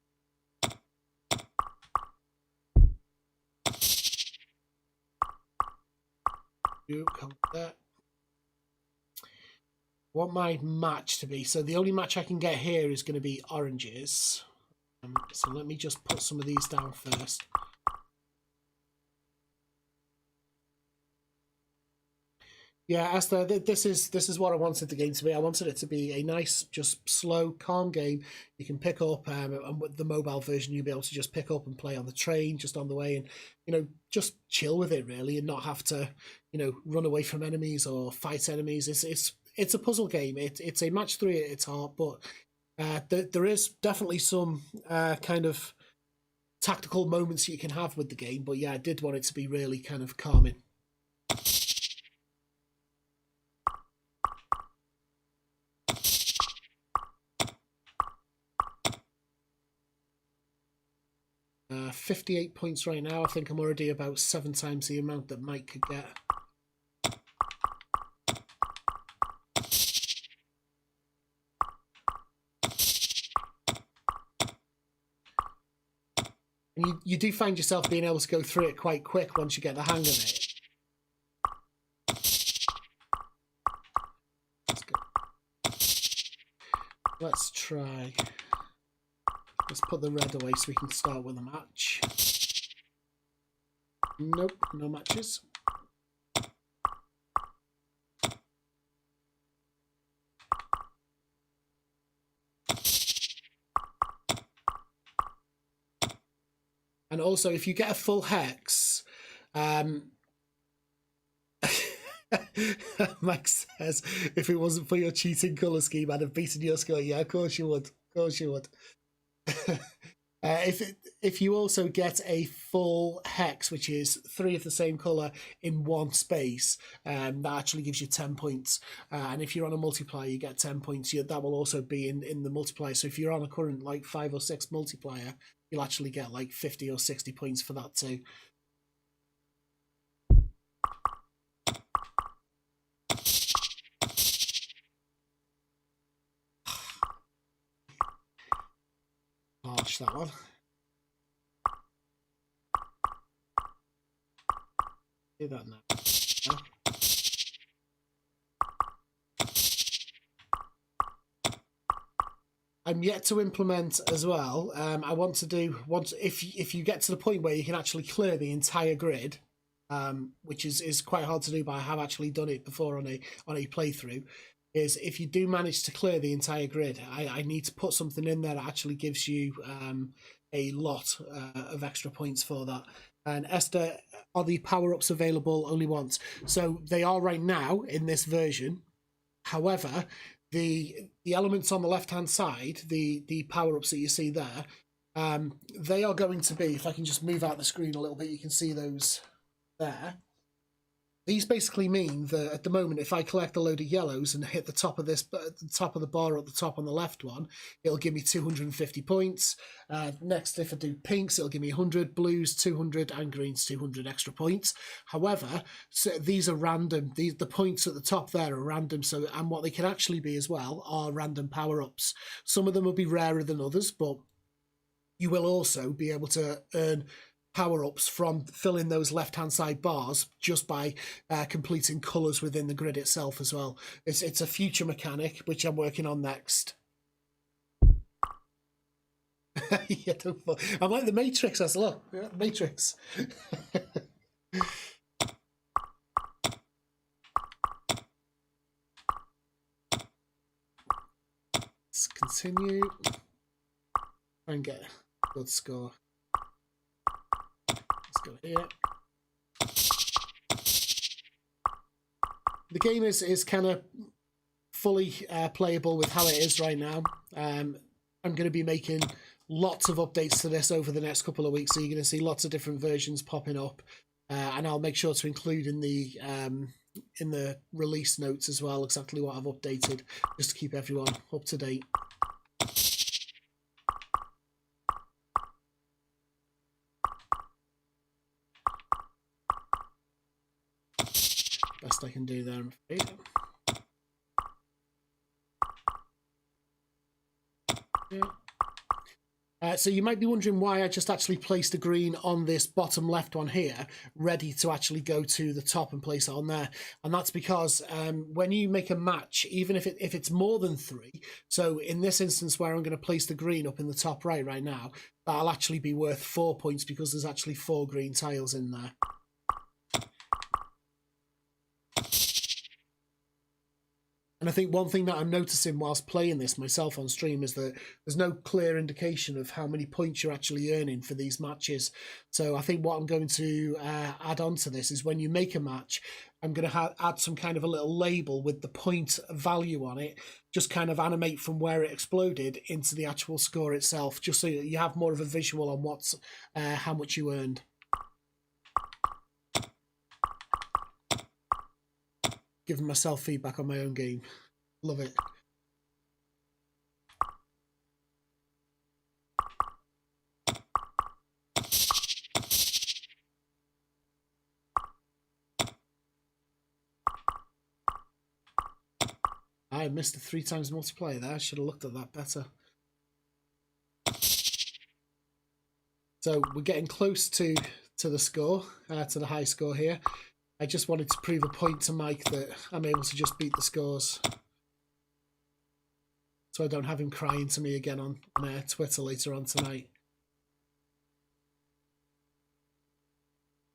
Come there. Want my match to be, so the only match I can get here is going to be oranges. So let me just put some of these down first. Yeah, Esther, this is what I wanted the game to be. I wanted it to be a nice, just slow, calm game you can pick up, and with the mobile version, you'll be able to just pick up and play on the train, just on the way, and just chill with it really, and not have to, run away from enemies or fight enemies. It's a puzzle game. It's a match 3 at its heart, but there is definitely some kind of tactical moments you can have with the game. But yeah, I did want it to be really kind of calming. 58 points right now. I think I'm already about 7 times the amount that Mike could get. And you do find yourself being able to go through it quite quick once you get the hang of it. Let's try. Let's put the red away so we can start with a match. Nope, no matches. And also, if you get a full hex, Mike says, if it wasn't for your cheating colour scheme, I'd have beaten your score. Yeah, of course you would. Of course you would. If you also get a full hex, which is 3 of the same colour in one space, that actually gives you 10 points. And if you're on a multiplier, you get 10 points. That will also be in the multiplier. So if you're on a current like 5 or 6 multiplier, you'll actually get like 50 or 60 points for that too. Harsh, that one. Do that now. I'm yet to implement as well. I want to do if you get to the point where you can actually clear the entire grid, which is quite hard to do, but I have actually done it before on a playthrough. Is if you do manage to clear the entire grid, I need to put something in there that actually gives you a lot of extra points for that. And Esther, are the power-ups available only once? So they are right now in this version. However, the elements on the left-hand side, the power-ups that you see there, they are going to be, if I can just move out the screen a little bit, you can see those there. These basically mean that at the moment, if I collect a load of yellows and hit the top of this, the top of the bar at the top on the left one, it'll give me 250 points. Next, if I do pinks, it'll give me 100, blues 200, and greens 200 extra points. However, so these are random. The points at the top there are random. So, and what they can actually be as well are random power-ups. Some of them will be rarer than others, but you will also be able to earn power-ups from filling those left-hand side bars just by completing colours within the grid itself as well. It's a future mechanic which I'm working on next. Yeah, I'm like the Matrix. That's look, yeah, Matrix. Let's continue and get a good score. Go here. The game is kind of fully playable with how it is right now. I'm going to be making lots of updates to this over the next couple of weeks, so you're going to see lots of different versions popping up, and I'll make sure to include in the release notes as well exactly what I've updated, just to keep everyone up to date. Best I can do there, I'm afraid. Yeah. So you might be wondering why I just actually placed the green on this bottom left one here, ready to actually go to the top and place it on there. And that's because when you make a match, even if it's more than 3, so in this instance where I'm going to place the green up in the top right now, that'll actually be worth 4 points because there's actually 4 green tiles in there. And I think one thing that I'm noticing whilst playing this myself on stream is that there's no clear indication of how many points you're actually earning for these matches. So I think what I'm going to add on to this is when you make a match, I'm going to add some kind of a little label with the point value on it, just kind of animate from where it exploded into the actual score itself, just so you have more of a visual on what's how much you earned. Giving myself feedback on my own game. Love it. I missed the 3 times multiplier there. I should have looked at that better. So we're getting close to the score, to the high score here. I just wanted to prove a point to Mike that I'm able to just beat the scores, so I don't have him crying to me again on Twitter later on tonight.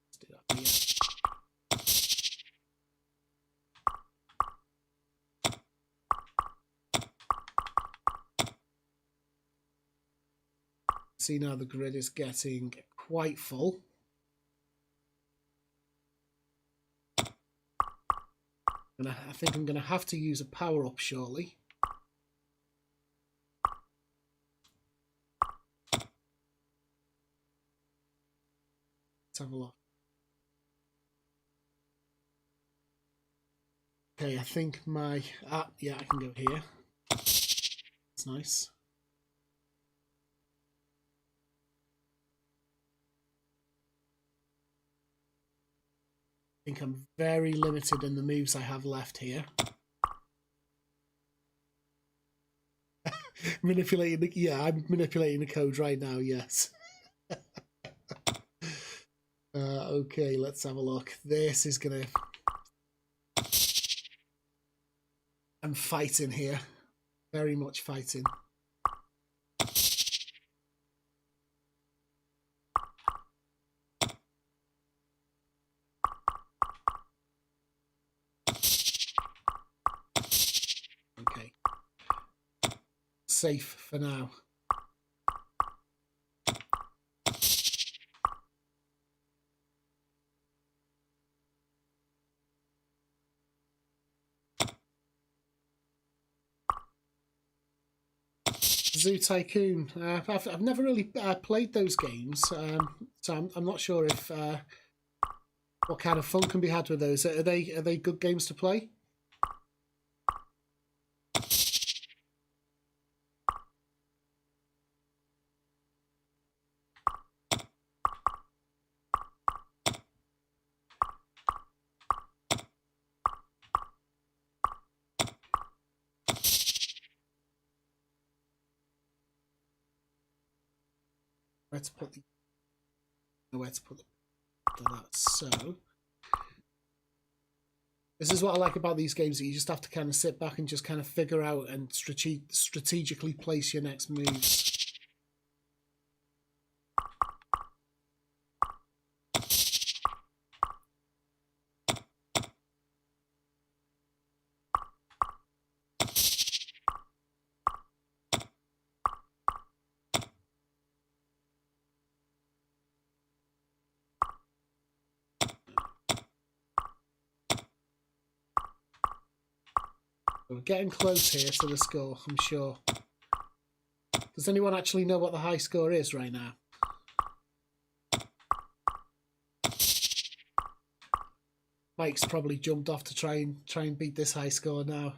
Let's do that here. See, now the grid is getting quite full. And I think I'm going to have to use a power-up shortly. Let's have a look. Okay, I think my... yeah, I can go here. That's nice. I think I'm very limited in the moves I have left here. Manipulating the... Yeah, I'm manipulating the code right now, yes. Okay, let's have a look. This is gonna... I'm fighting here. Very much fighting. Okay. Safe for now. Zoo Tycoon. I've never really played those games, so I'm not sure if what kind of fun can be had with those. Are they good games to play? Where to put that. So this is what I like about these games, that you just have to kind of sit back and just kind of figure out and strategically place your next moves. We're getting close here to the score, I'm sure. Does anyone actually know what the high score is right now? Mike's probably jumped off to try and beat this high score now.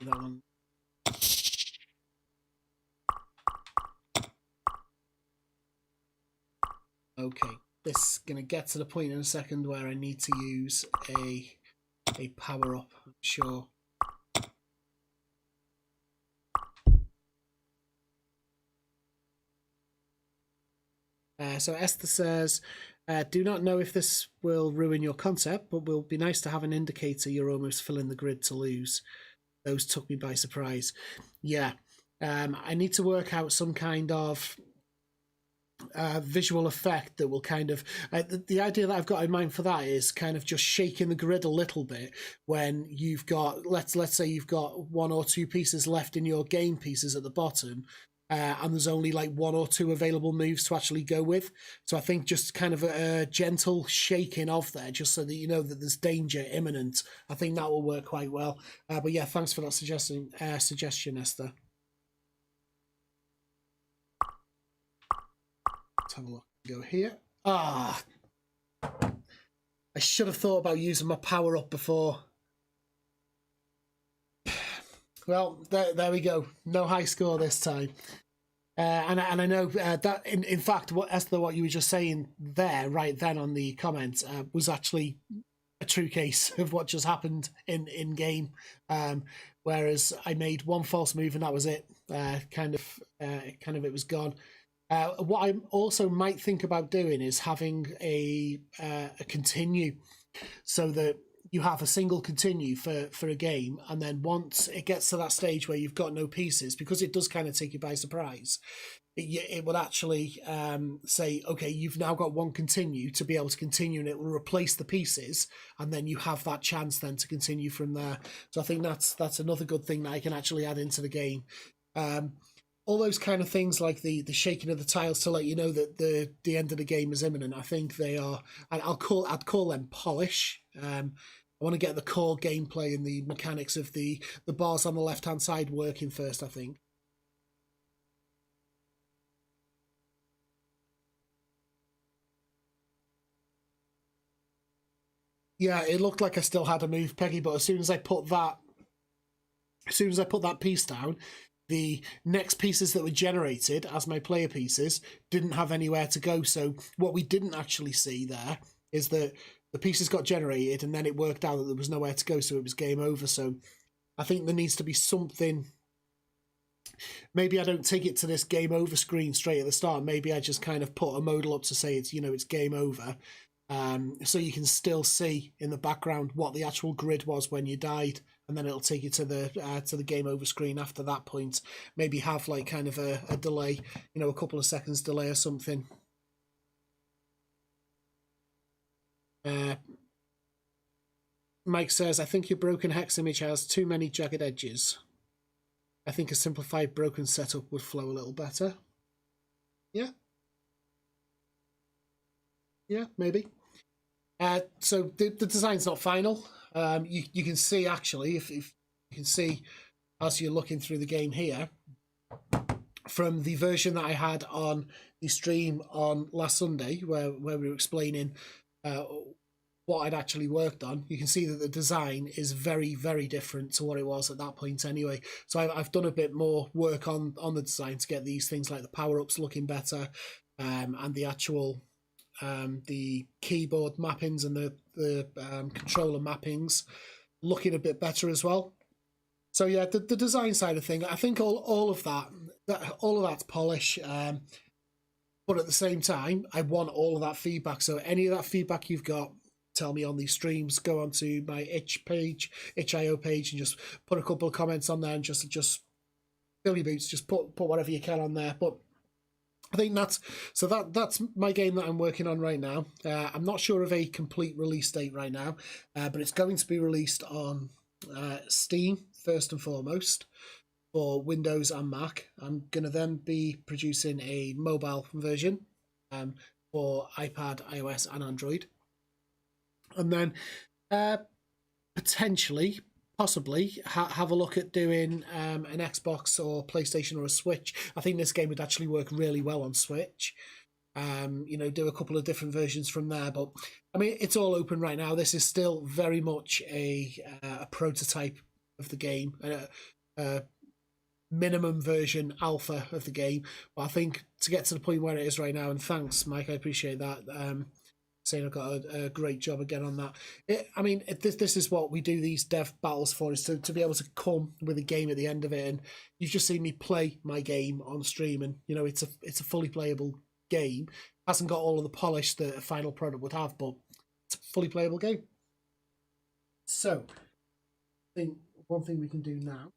That one. Okay, this is going to get to the point in a second where I need to use a power up, I'm sure. So Esther says, do not know if this will ruin your concept, but will be nice to have an indicator you're almost filling the grid to lose. Those took me by surprise. Yeah, I need to work out some kind of visual effect that will kind of the idea that I've got in mind for that is kind of just shaking the grid a little bit when you've got, let's say you've got 1 or 2 pieces left in your game pieces at the bottom, and there's only like 1 or 2 available moves to actually go with. So I think just kind of a gentle shaking of there, just so that you know that there's danger imminent. I think that will work quite well. But yeah, thanks for that suggestion, Esther. Let's have a look. Go here. I should have thought about using my power up before. Well, there we go. No high score this time. And I know that in fact, Esther, what you were just saying there, right then on the comments, was actually a true case of what just happened in game. Whereas I made one false move and that was it. Kind of it was gone. What I also might think about doing is having a continue, so that you have a single continue for a game, and then once it gets to that stage where you've got no pieces, because it does kind of take you by surprise, it would actually say, okay, you've now got one continue to be able to continue, and it will replace the pieces, and then you have that chance then to continue from there. So I think that's another good thing that I can actually add into the game. All those kind of things, like the shaking of the tiles to let you know that the end of the game is imminent, I think they are, and I'd call them polish. I want to get the core gameplay and the mechanics of the bars on the left hand side working first, I think. Yeah, it looked like I still had a move, Peggy, but as soon as I put that piece down, the next pieces that were generated as my player pieces didn't have anywhere to go. So what we didn't actually see there is that the pieces got generated and then it worked out that there was nowhere to go, so it was game over. So I think there needs to be something. Maybe I don't take it to this game over screen straight at the start. Maybe I just kind of put a modal up to say it's, it's game over. So you can still see in the background what the actual grid was when you died, and then it'll take you to the game over screen after that point. Maybe have like kind of a delay, a couple of seconds delay or something. Mike says, I think your broken hex image has too many jagged edges. I think a simplified broken setup would flow a little better. Yeah. Yeah, maybe. So the design's not final. You can see, actually, if you can see as you're looking through the game here, from the version that I had on the stream on last Sunday, where we were explaining what I'd actually worked on, you can see that the design is very, very different to what it was at that point anyway. So I've done a bit more work on the design to get these things like the power-ups looking better, and the actual the keyboard mappings and the controller mappings looking a bit better as well. So yeah, the design side of thing, I think all of that's polish, but at the same time, I want all of that feedback. So any of that feedback you've got, tell me on these streams. Go onto my itch.io page, and just put a couple of comments on there, and just fill your boots. Just put whatever you can on there. But I think that's my game that I'm working on right now. I'm not sure of a complete release date right now, but it's going to be released on Steam first and foremost for Windows and Mac. I'm going to then be producing a mobile version for iPad, iOS, and Android, and then potentially, possibly have a look at doing an Xbox or PlayStation or a Switch. I think this game would actually work really well on Switch. Do a couple of different versions from there. But I mean, it's all open right now. This is still very much a prototype of the game, a minimum version alpha of the game. But I think to get to the point where it is right now, and thanks, Mike, I appreciate that. Saying I've got a great job again on that. This is what we do these dev battles for, is to be able to come with a game at the end of it. And you've just seen me play my game on stream, and it's a fully playable game. Hasn't got all of the polish that a final product would have, but it's a fully playable game. So I think one thing we can do now,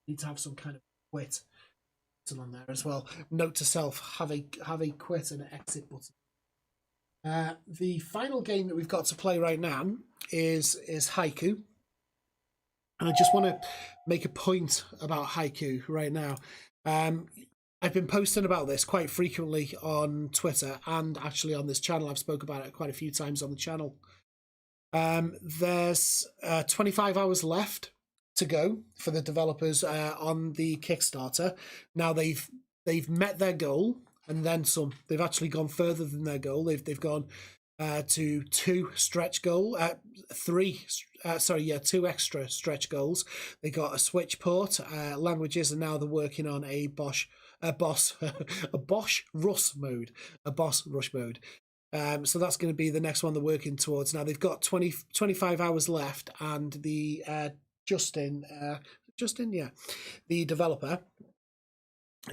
need to have some kind of quit button on there as well. Note to self: have a quit and an exit button. The final game that we've got to play right now is Haiku, and I just want to make a point about Haiku right now. I've been posting about this quite frequently on Twitter, and actually on this channel. I've spoke about it quite a few times on the channel. There's 25 hours left to go for the developers on the Kickstarter. Now they've met their goal and then some. They've actually gone further than their goal. They've gone to two extra stretch goals. They got a Switch port, languages, and now they're working on a Bosch Rush mode. So that's going to be the next one they're working towards. Now they've got 25 hours left, and the Justin, the developer,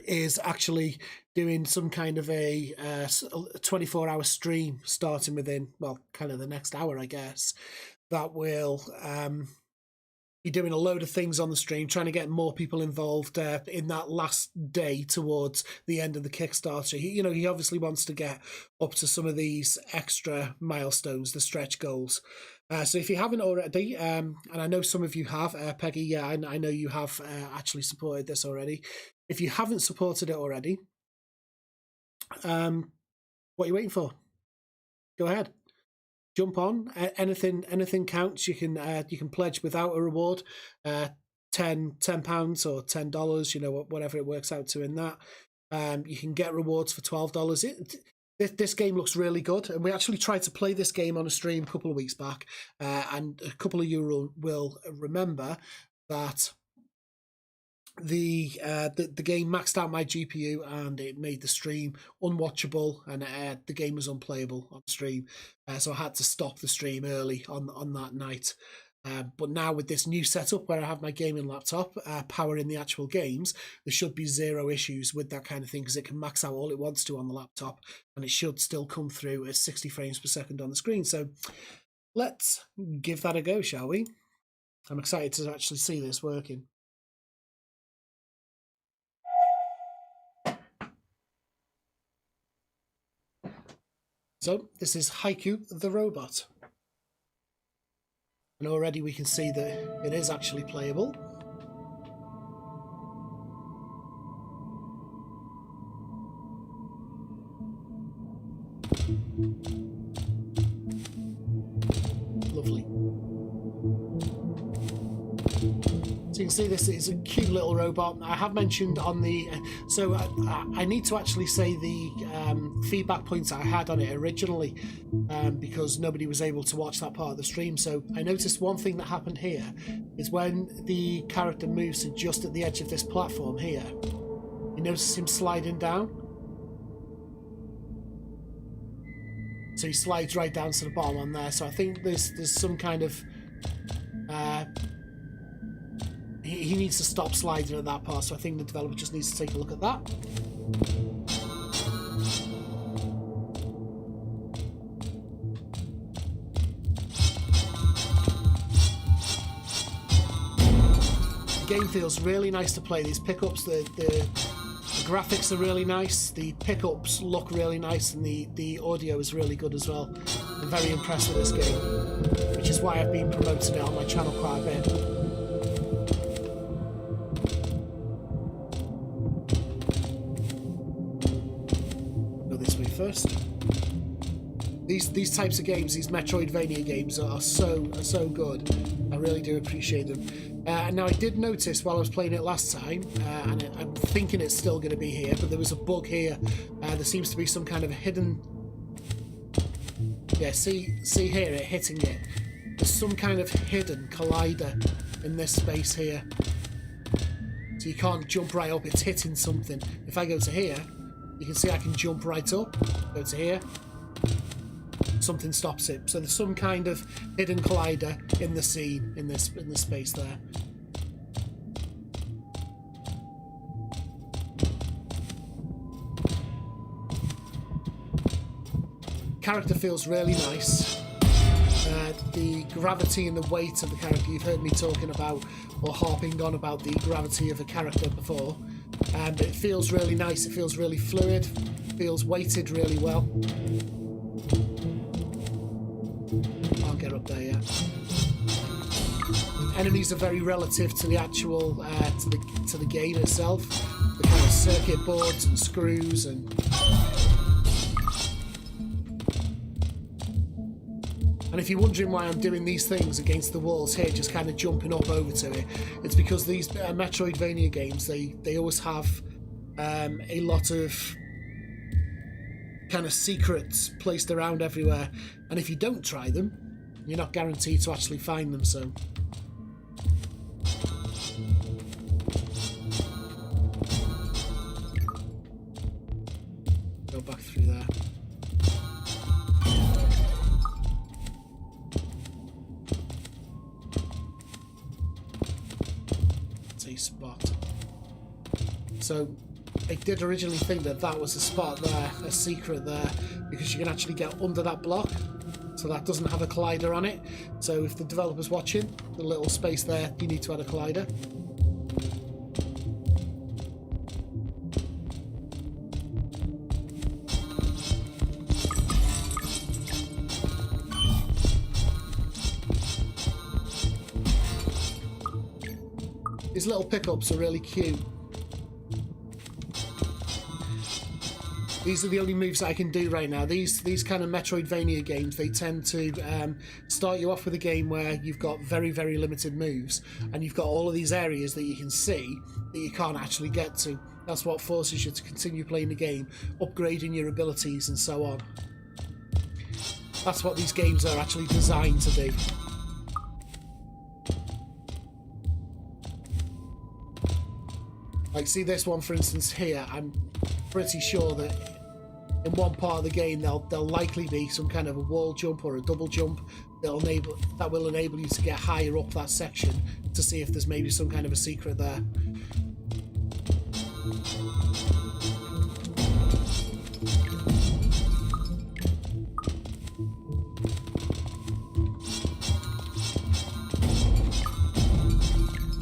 is actually doing some kind of a 24-hour stream starting within, well, kind of the next hour, I guess, that will be doing a load of things on the stream, trying to get more people involved in that last day towards the end of the Kickstarter. He obviously wants to get up to some of these extra milestones, the stretch goals. So if you haven't already, and I know some of you have, Peggy, yeah, I know you have actually supported this already. If you haven't supported it already, what are you waiting for? Go ahead. Jump on. Anything counts. You can pledge without a reward, £10 or $10, whatever it works out to in that. You can get rewards for $12. This game looks really good, and we actually tried to play this game on a stream a couple of weeks back, and a couple of you will remember that the game maxed out my GPU and it made the stream unwatchable, and the game was unplayable on stream, so I had to stop the stream early on that night. But now with this new setup where I have my gaming laptop powering the actual games, there should be zero issues with that kind of thing, because it can max out all it wants to on the laptop and it should still come through at 60 frames per second on the screen. So let's give that a go, shall we? I'm excited to actually see this working. So this is Haiku the Robot. And already we can see that it is actually playable. Lovely. So you can see this is a cute little robot. I have mentioned on the... So I need to actually say the feedback points I had on it originally, because nobody was able to watch that part of the stream. So I noticed one thing that happened here is when the character moves to just at the edge of this platform here, you notice him sliding down. So he slides right down to the bottom on there. So I think there's some kind of... he needs to stop sliding at that part, so I think the developer just needs to take a look at that. The game feels really nice to play. These pickups, the graphics are really nice, the pickups look really nice, and the audio is really good as well. I'm very impressed with this game, which is why I've been promoting it on my channel quite a bit. First, these types of games, these Metroidvania games, are so good. I really do appreciate them. Now I did notice while I was playing it last time, and I'm thinking it's still going to be here, but there was a bug here. There seems to be some kind of a hidden... Yeah, see here, it hitting it. There's some kind of hidden collider in this space here. So you can't jump right up, it's hitting something. If I go to here, you can see I can jump right up, go to here, something stops it. So there's some kind of hidden collider in the scene, in this space there. Character feels really nice. The gravity and the weight of the character, you've heard me talking about or harping on about the gravity of a character before. It feels really nice, it feels really fluid, feels weighted really well. I'll get up there, yeah. Enemies are very relative to the actual, to the game itself. The kind of circuit boards and screws and... And if you're wondering why I'm doing these things against the walls here, just kind of jumping up over to it, it's because these Metroidvania games, they always have a lot of kind of secrets placed around everywhere, and if you don't try them, you're not guaranteed to actually find them. So go back through there. It's a spot. So I did originally think that that was a spot there, a secret there, because you can actually get under that block, so that doesn't have a collider on it. So if the developer's watching, the little space there, you need to add a collider. These little pickups are really cute. These are the only moves that I can do right now. These kind of Metroidvania games, they tend to start you off with a game where you've got very, very limited moves, and you've got all of these areas that you can see that you can't actually get to. That's what forces you to continue playing the game, upgrading your abilities and so on. That's what these games are actually designed to do. Like, see this one for instance here, I'm pretty sure that in one part of the game there'll likely be some kind of a wall jump or a double jump that will enable you to get higher up that section to see if there's maybe some kind of a secret there.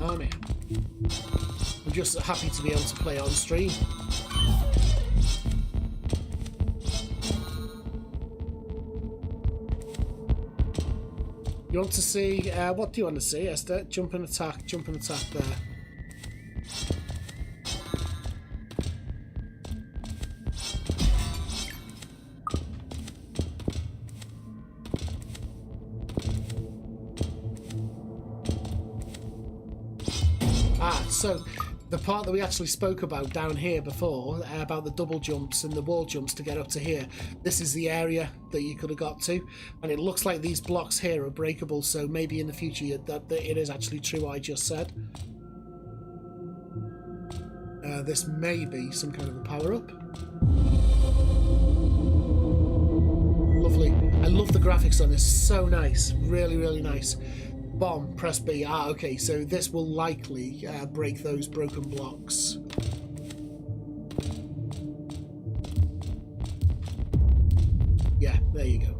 Oh man. I'm just happy to be able to play on stream. You want to see, what do you want to see, Esther? Jump and attack there. So the part that we actually spoke about down here before, about the double jumps and the wall jumps to get up to here, this is the area that you could have got to, and it looks like these blocks here are breakable, so maybe in the future that it is actually true what I just said. This may be some kind of a power-up. Lovely. I love the graphics on this, so nice, really, really nice. Bomb, press B. Okay, so this will likely break those broken blocks. Yeah, there you go.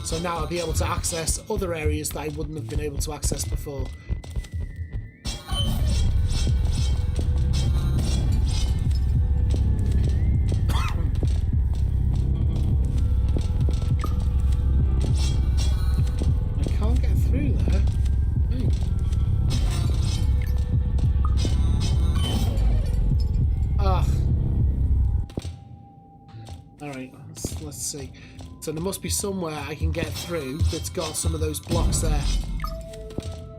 So now I'll be able to access other areas that I wouldn't have been able to access before. Let's see. So there must be somewhere I can get through that's got some of those blocks there.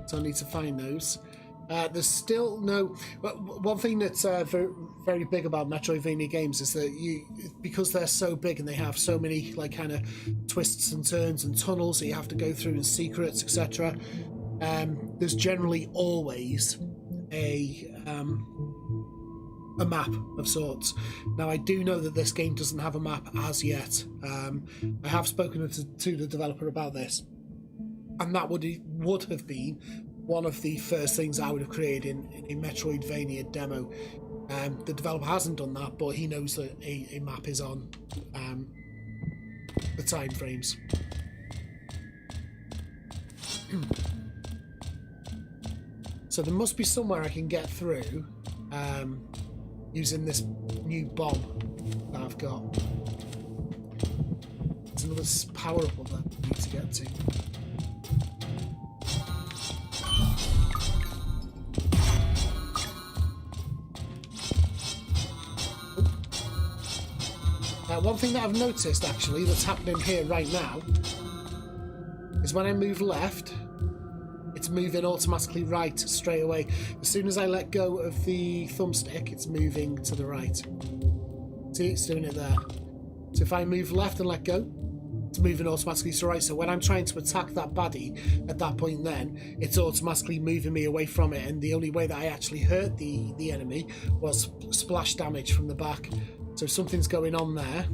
So I need to find those. There's still no... One thing that's very, very big about Metroidvania games is that because they're so big and they have so many like kind of twists and turns and tunnels that you have to go through and secrets, etc. There's generally always a map of sorts. Now I do know that this game doesn't have a map as yet. I have spoken to the developer about this, and that would have been one of the first things I would have created in a Metroidvania demo. The developer hasn't done that, but he knows that a map is on the time frames. So there must be somewhere I can get through using this new bomb that I've got. There's another power-up of that I need to get to. One thing that I've noticed actually that's happening here right now is when I move left, it's moving automatically right straight away. As soon as I let go of the thumbstick, it's moving to the right. See, it's doing it there. So if I move left and let go, it's moving automatically to the right. So when I'm trying to attack that baddie at that point, then it's automatically moving me away from it. And the only way that I actually hurt the enemy was splash damage from the back. So something's going on there.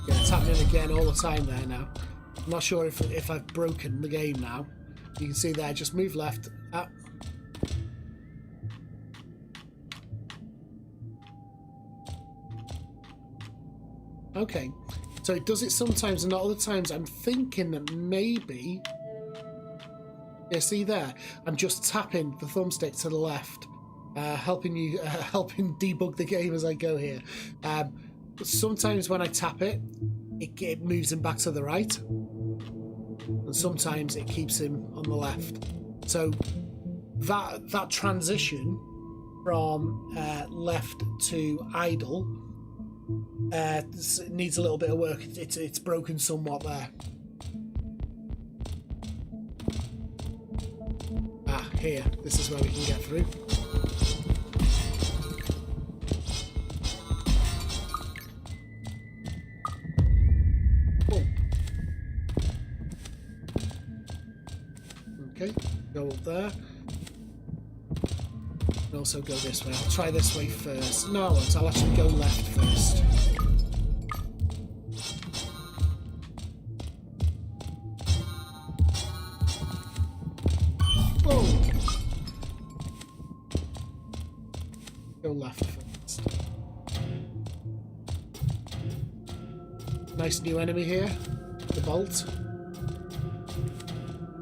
Yeah, it's happening again all the time there now. I'm not sure if I've broken the game now. You can see there, just move left. Ah. Okay, so it does it sometimes and not other times. I'm thinking that maybe... Yeah, see there? I'm just tapping the thumbstick to the left, helping debug the game as I go here. But sometimes when I tap it, it moves him back to the right. And sometimes it keeps him on the left. So that transition from left to idle needs a little bit of work. It's broken somewhat there. Ah, here. This is where we can get through. Okay, go up there. And also go this way. I'll try this way first. No, I won't. I'll actually go left first. Whoa! Go left first. Nice new enemy here. The bolt.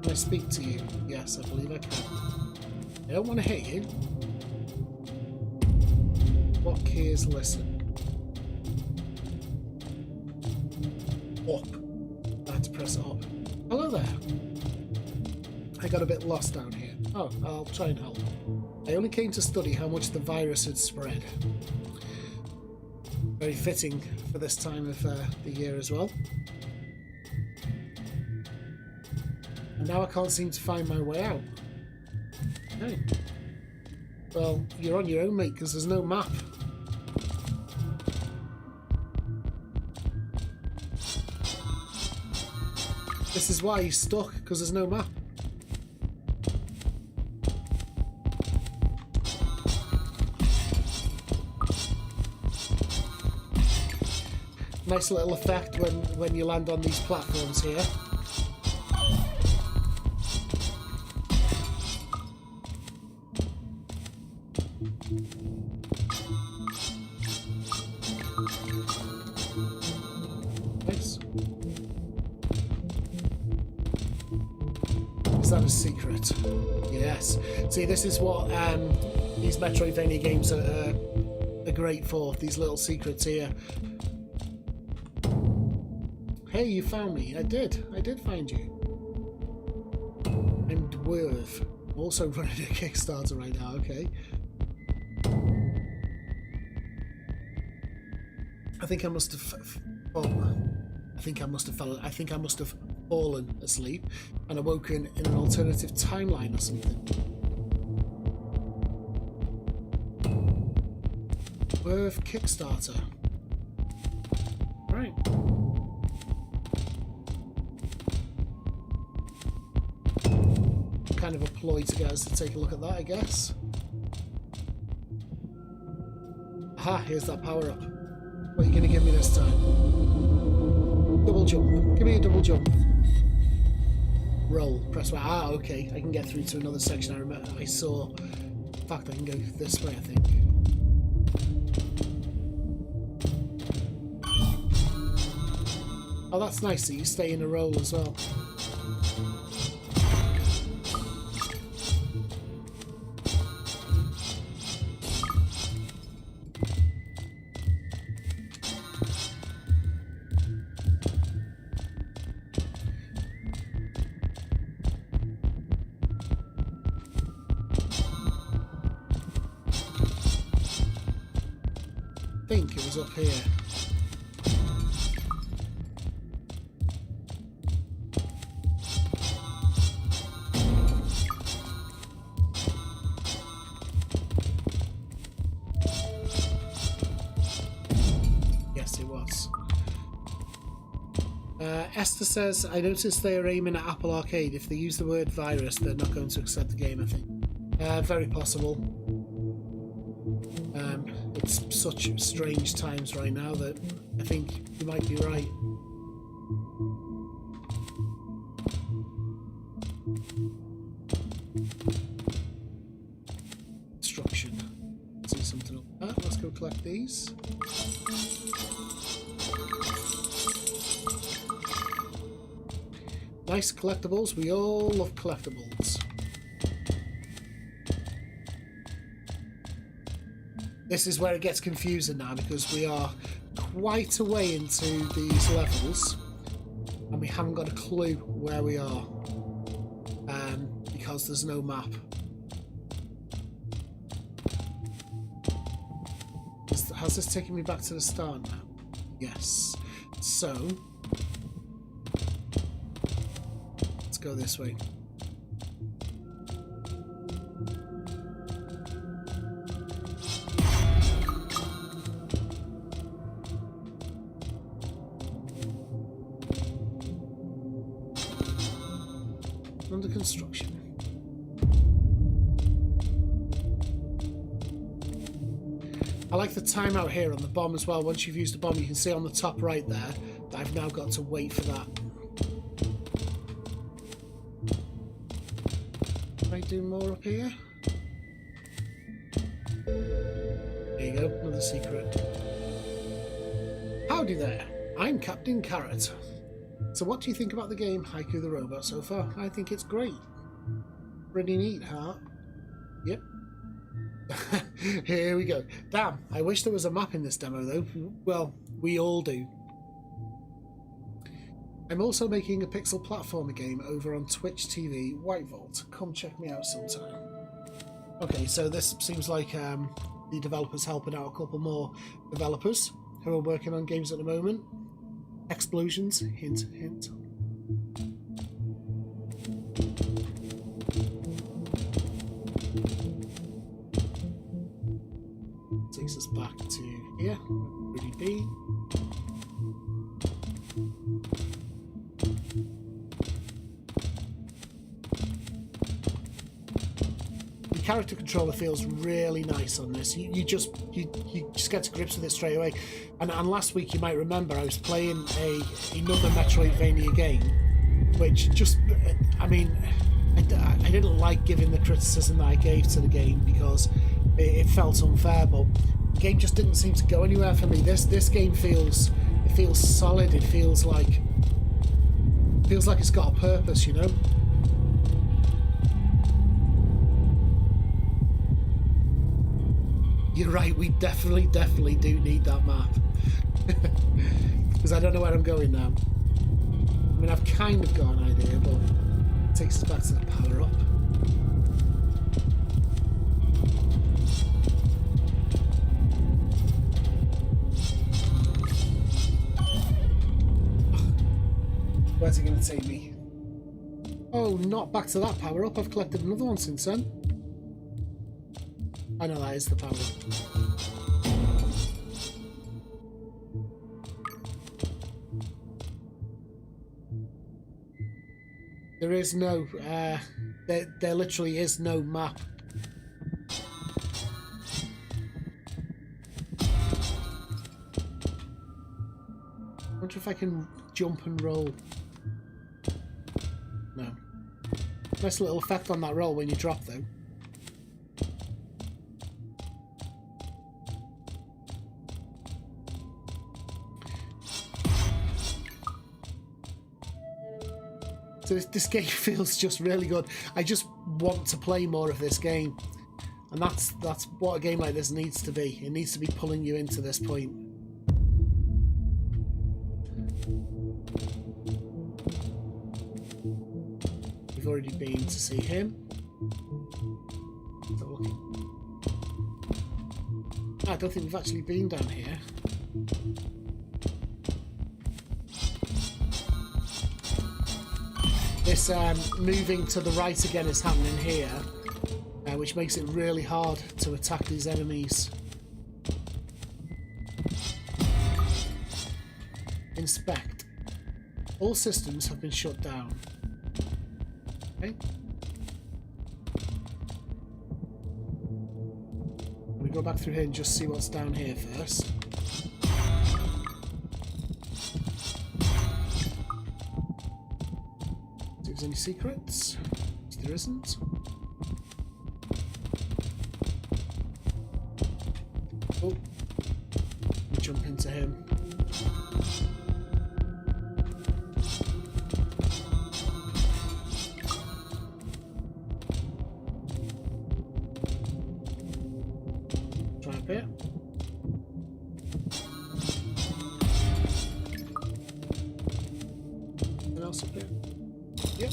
Can I speak to you? Yes, I believe I can. I don't want to hit you. What key is listen? Up. I had to press up. Hello there. I got a bit lost down here. Oh, I'll try and help. I only came to study how much the virus had spread. Very fitting for this time of the year as well. And now I can't seem to find my way out. Okay. Well, you're on your own, mate, because there's no map. This is why he's stuck, because there's no map. Nice little effect when you land on these platforms here. Nice. Is that a secret? Yes. See, this is what these Metroidvania games are great for. These little secrets here. Hey, you found me. I did find you. I'm Dwarf. Also running a Kickstarter right now, okay. I think I must have fallen asleep and awoken in an alternative timeline or something. Dwarf Kickstarter. Right. Kind of a ploy to get us to take a look at that, I guess. Aha, here's that power up. What are you going to give me this time? Double jump. Give me a double jump. Roll. Press Y. Ah, okay. I can get through to another section. I remember. I saw. In fact, I can go this way, I think. Oh, that's nice that you stay in a roll as well. is up here. Yes, it was. Esther says, I noticed they are aiming at Apple Arcade. If they use the word virus, they're not going to accept the game, I think. Very possible. It's such strange times right now that I think you might be right. Construction. See something up there. Let's go collect these. Nice collectibles. We all love collectibles. This is where it gets confusing now because we are quite a way into these levels and we haven't got a clue where we are because there's no map. Has this taken me back to the start now? Yes. So let's go this way. Under construction. I like the timeout here on the bomb as well. Once you've used the bomb, you can see on the top right there that I've now got to wait for that. Can I do more up here? There you go, another secret. Howdy there, I'm Captain Carrot. So what do you think about the game Haiku the Robot so far? I think it's great. Pretty neat, huh? Yep. Here we go. Damn, I wish there was a map in this demo though. Well, we all do. I'm also making a pixel platformer game over on Twitch TV White Vault. Come check me out sometime. Okay, so this seems like the developers helping out a couple more developers who are working on games at the moment. Hexplosions, hint, hint. Takes us back to here, really be. The character controller feels really nice on this. You just get to grips with it straight away. And last week you might remember I was playing another Metroidvania game, which just, I mean, I didn't like giving the criticism that I gave to the game because it felt unfair, but the game just didn't seem to go anywhere for me. This game feels solid. It feels like it's got a purpose, you know. You're right, we definitely do need that map. Because I don't know where I'm going now. I mean, I've kind of got an idea, but it takes us back to the power up. Where's it going to take me? Oh, not back to that power up. I've collected another one since then. I know that is the power up. There is no, there literally is no map. I wonder if I can jump and roll. No. Nice little effect on that roll when you drop though. So this game feels just really good. I just want to play more of this game. And that's what a game like this needs to be. It needs to be pulling you into this point. We've already been to see him. I don't think we've actually been down here. This moving to the right again is happening here, which makes it really hard to attack these enemies. Inspect. All systems have been shut down. Okay. We go back through here and just see what's down here first. See if there's any secrets. There isn't. Oh, we jump into him. Try up here. Anything else up here? Yep.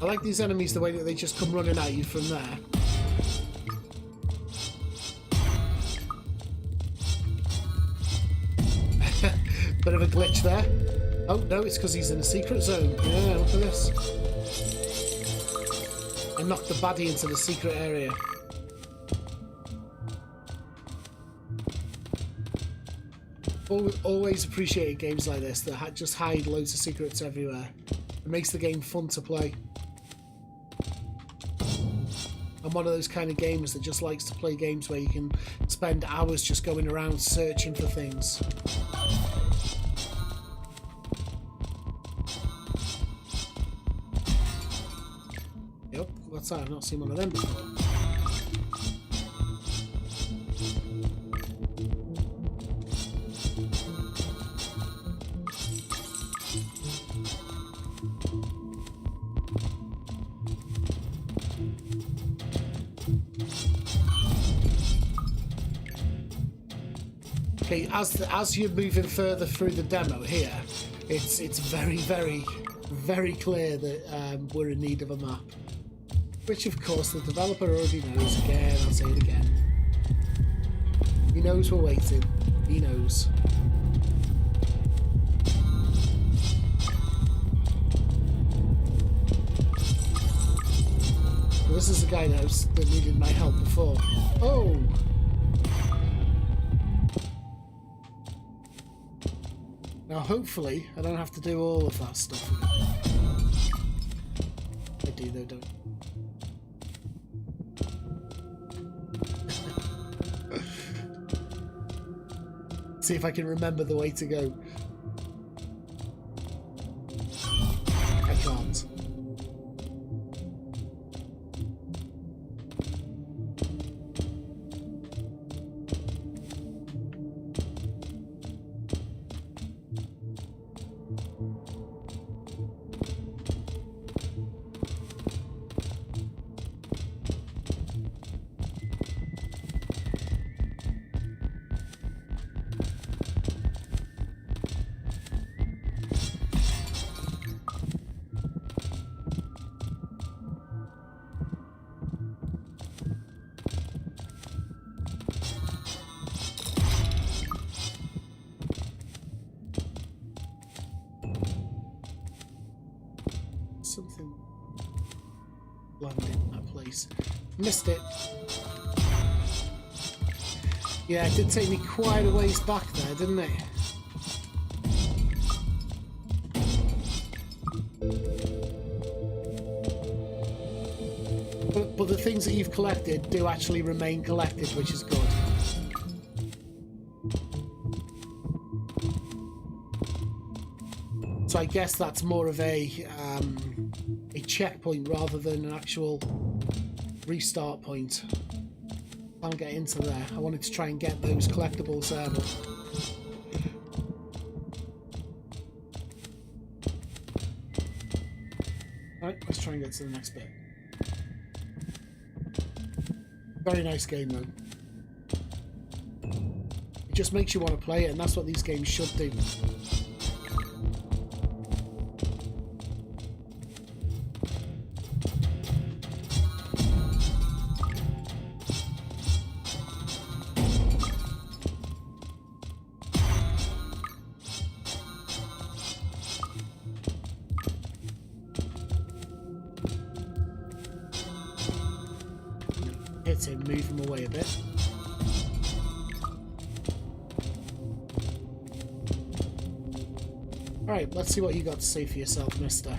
I like these enemies the way that they just come running at you from there. Bit of a glitch there. Oh no, it's because he's in a secret zone. Yeah, look at this. I knocked the baddie into the secret area. Always appreciated games like this that just hide loads of secrets everywhere. It makes the game fun to play. I'm one of those kind of gamers that just likes to play games where you can spend hours just going around searching for things. Yep, what's that? I've not seen one of them before. Okay, as you're moving further through the demo here, it's very, very, very clear that we're in need of a map. Which, of course, the developer already knows. Again, I'll say it again. He knows we're waiting. He knows. Well, this is the guy that needed my help before. Oh! Now, hopefully, I don't have to do all of that stuff again. I do, though, don't. See if I can remember the way to go. I can't. Something landed in that place. Missed it. Yeah, it did take me quite a ways back there, didn't it? But the things that you've collected do actually remain collected, which is good. So I guess that's more of a checkpoint rather than an actual restart point. Can't get into there. I wanted to try and get those collectibles there, but... Alright, let's try and get to the next bit. Very nice game though. It just makes you want to play it, and that's what these games should do. hit him, move him away a bit. Alright, let's see what you got to say for yourself, mister.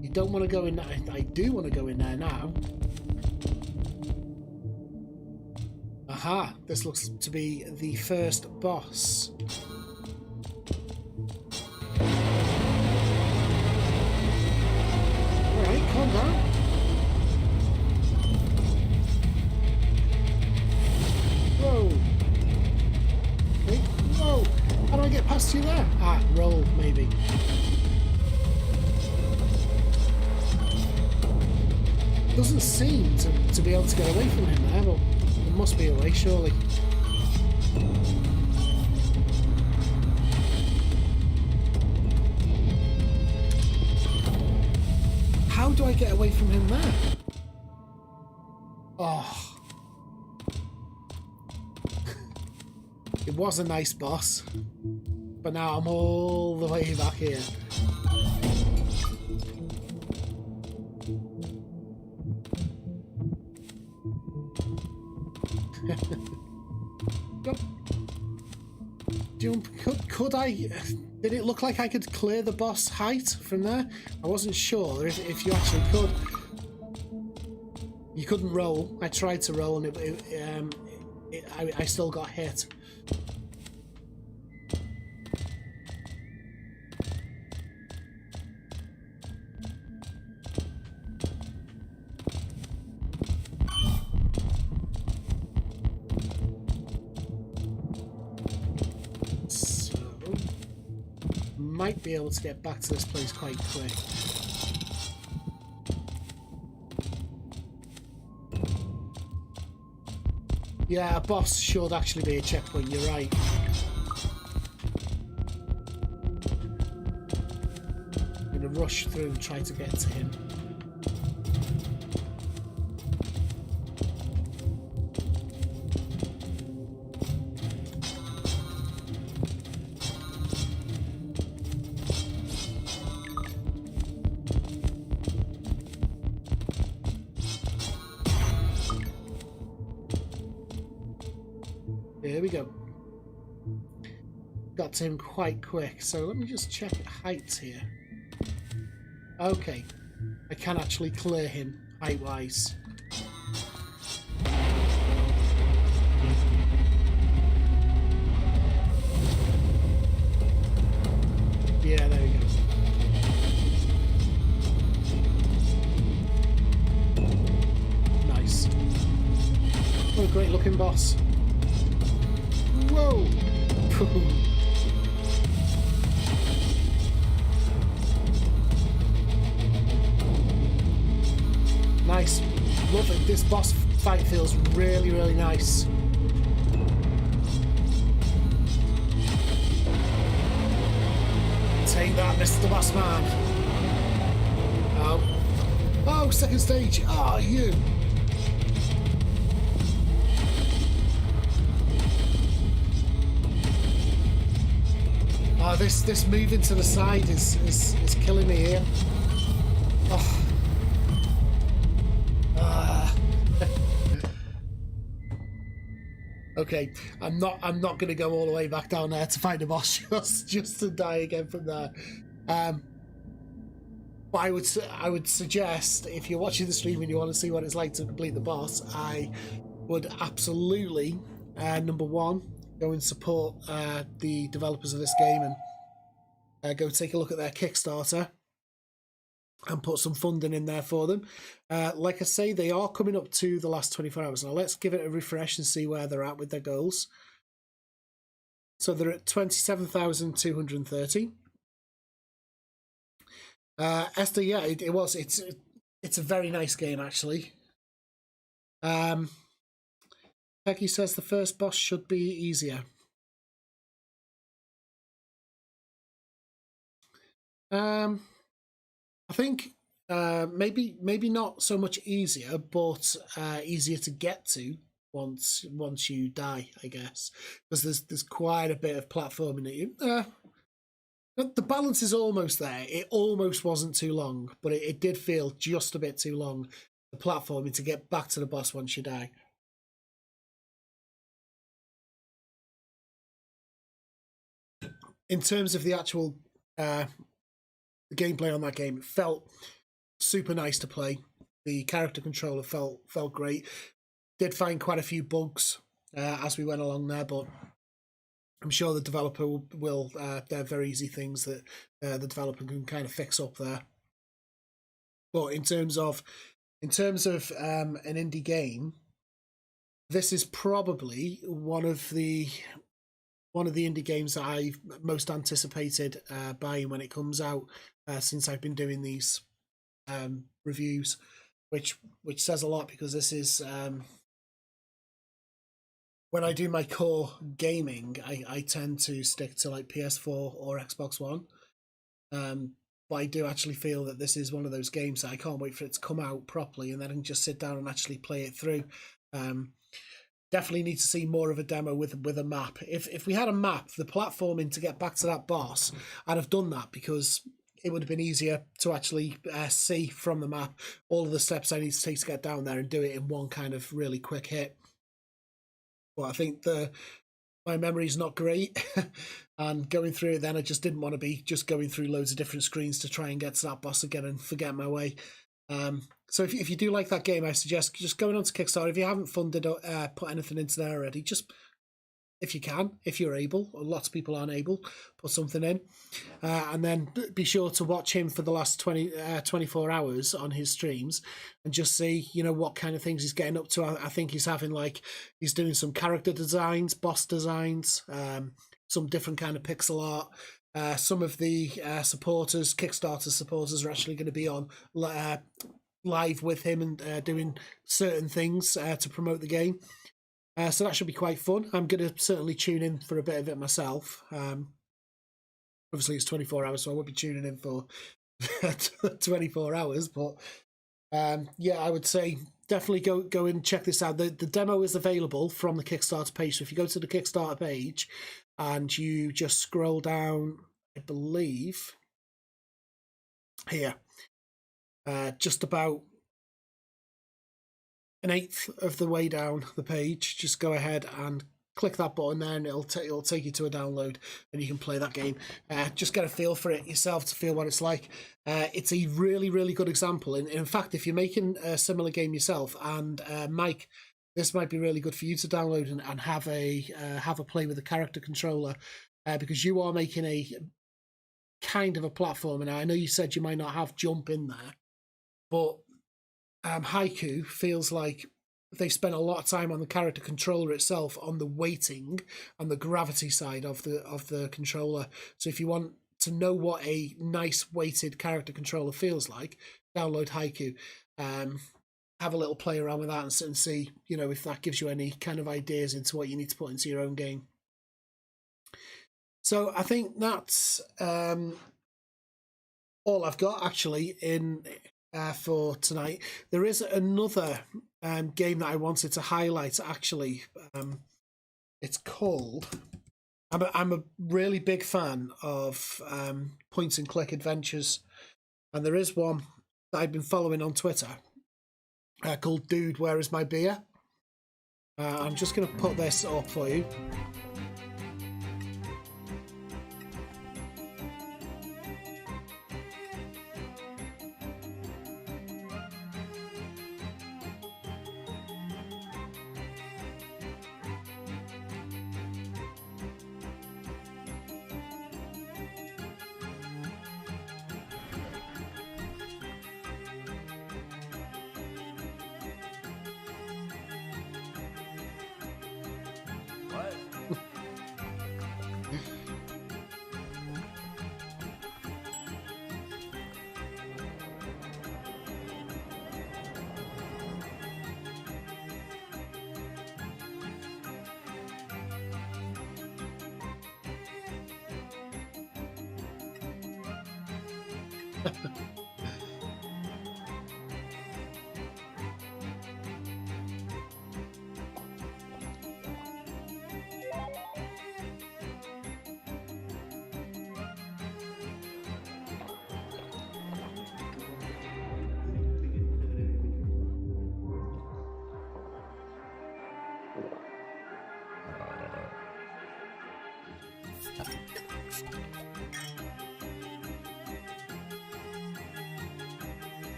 You don't want to go in there. I do want to go in there now. Aha, this looks to be the first boss. Alright, calm down. Whoa. Okay. Whoa. How do I get past you there? Ah, roll, maybe. Doesn't seem to be able to get away from him there, but there must be a way, surely. How do I get away from him there? Oh. It was a nice boss, but now I'm all the way back here. Jump. Could I? Did it look like I could clear the boss height from there? I wasn't sure if you actually could. You couldn't roll. I tried to roll and I still got hit. Might be able to get back to this place quite quick. Yeah, a boss should actually be a checkpoint, you're right. I'm gonna rush through and try to get to him. Here we go. Got to him quite quick, so let me just check heights here. Okay, I can actually clear him height-wise. Yeah, there we go. Nice. What a great looking boss. Whoa! Nice. Love it. This boss fight feels really, really nice. Take that, Mr. Bossman. Oh. Oh, second stage. Oh, you. Oh, this moving to the side is killing me here. Oh. Okay, I'm not going to go all the way back down there to find a boss just to die again from there. But I would suggest, if you're watching the stream and you want to see what it's like to complete the boss, I would absolutely number one, go and support the developers of this game and go take a look at their Kickstarter and put some funding in there for them. Like I say, they are coming up to the last 24 hours. Now let's give it a refresh and see where they're at with their goals. So they're at 27,230. Esther, yeah, it's a very nice game actually. Becky says the first boss should be easier. I think maybe not so much easier, but easier to get to once you die, I guess, because there's quite a bit of platforming that you. The balance is almost there. It almost wasn't too long, but it did feel just a bit too long. the platforming to get back to the boss once you die. In terms of the actual gameplay on that game, it felt super nice to play. The character controller felt great. Did find quite a few bugs as we went along there, but I'm sure the developer will they're very easy things that the developer can kind of fix up there. But in terms of an indie game, this is probably one of the indie games that I've most anticipated buying when it comes out, since I've been doing these reviews, which says a lot, because this is when I do my core gaming, I tend to stick to like PS4 or Xbox One. But I do actually feel that this is one of those games that I can't wait for it to come out properly, and then I can just sit down and actually play it through. Definitely need to see more of a demo with a map. If we had a map, the platforming to get back to that boss, I'd have done that, because it would have been easier to actually see from the map all of the steps I need to take to get down there and do it in one kind of really quick hit. But I think my memory's not great, and going through it then, I just didn't want to be just going through loads of different screens to try and get to that boss again and forget my way. So if you do like that game, I suggest just going on to Kickstarter. If you haven't funded or put anything into there already, just, if you can, if you're able, lots of people aren't able, put something in. And then be sure to watch him for the last 24 hours on his streams, and just see, what kind of things he's getting up to. I think he's he's doing some character designs, boss designs, some different kind of pixel art. Some of the Kickstarter supporters are actually going to be on live with him and doing certain things to promote the game. So that should be quite fun. I'm going to certainly tune in for a bit of it myself. Obviously, it's 24 hours, so I won't be tuning in for 24 hours. But yeah, I would say definitely go and check this out. The demo is available from the Kickstarter page. So if you go to the Kickstarter page and you just scroll down, I believe, here, just about an eighth of the way down the page, just go ahead and click that button there, and it'll take you to a download, and you can play that game. Just get a feel for it yourself to feel what it's like. It's a really, really good example. And in fact, if you're making a similar game yourself, and Mike, this might be really good for you to download and have a play with the character controller, because you are making a kind of a platform. And I know you said you might not have jump in there, but Haiku feels like they spent a lot of time on the character controller itself, on the weighting and the gravity side of the controller. So if you want to know what a nice weighted character controller feels like, download Haiku. Have a little play around with that and see, if that gives you any kind of ideas into what you need to put into your own game. So I think that's all I've got actually in for tonight. There is another game that I wanted to highlight actually. It's called, I'm a really big fan of point and click adventures, and there is one that I've been following on Twitter called Dude, Where Is My Beer? I'm just going to put this up for you.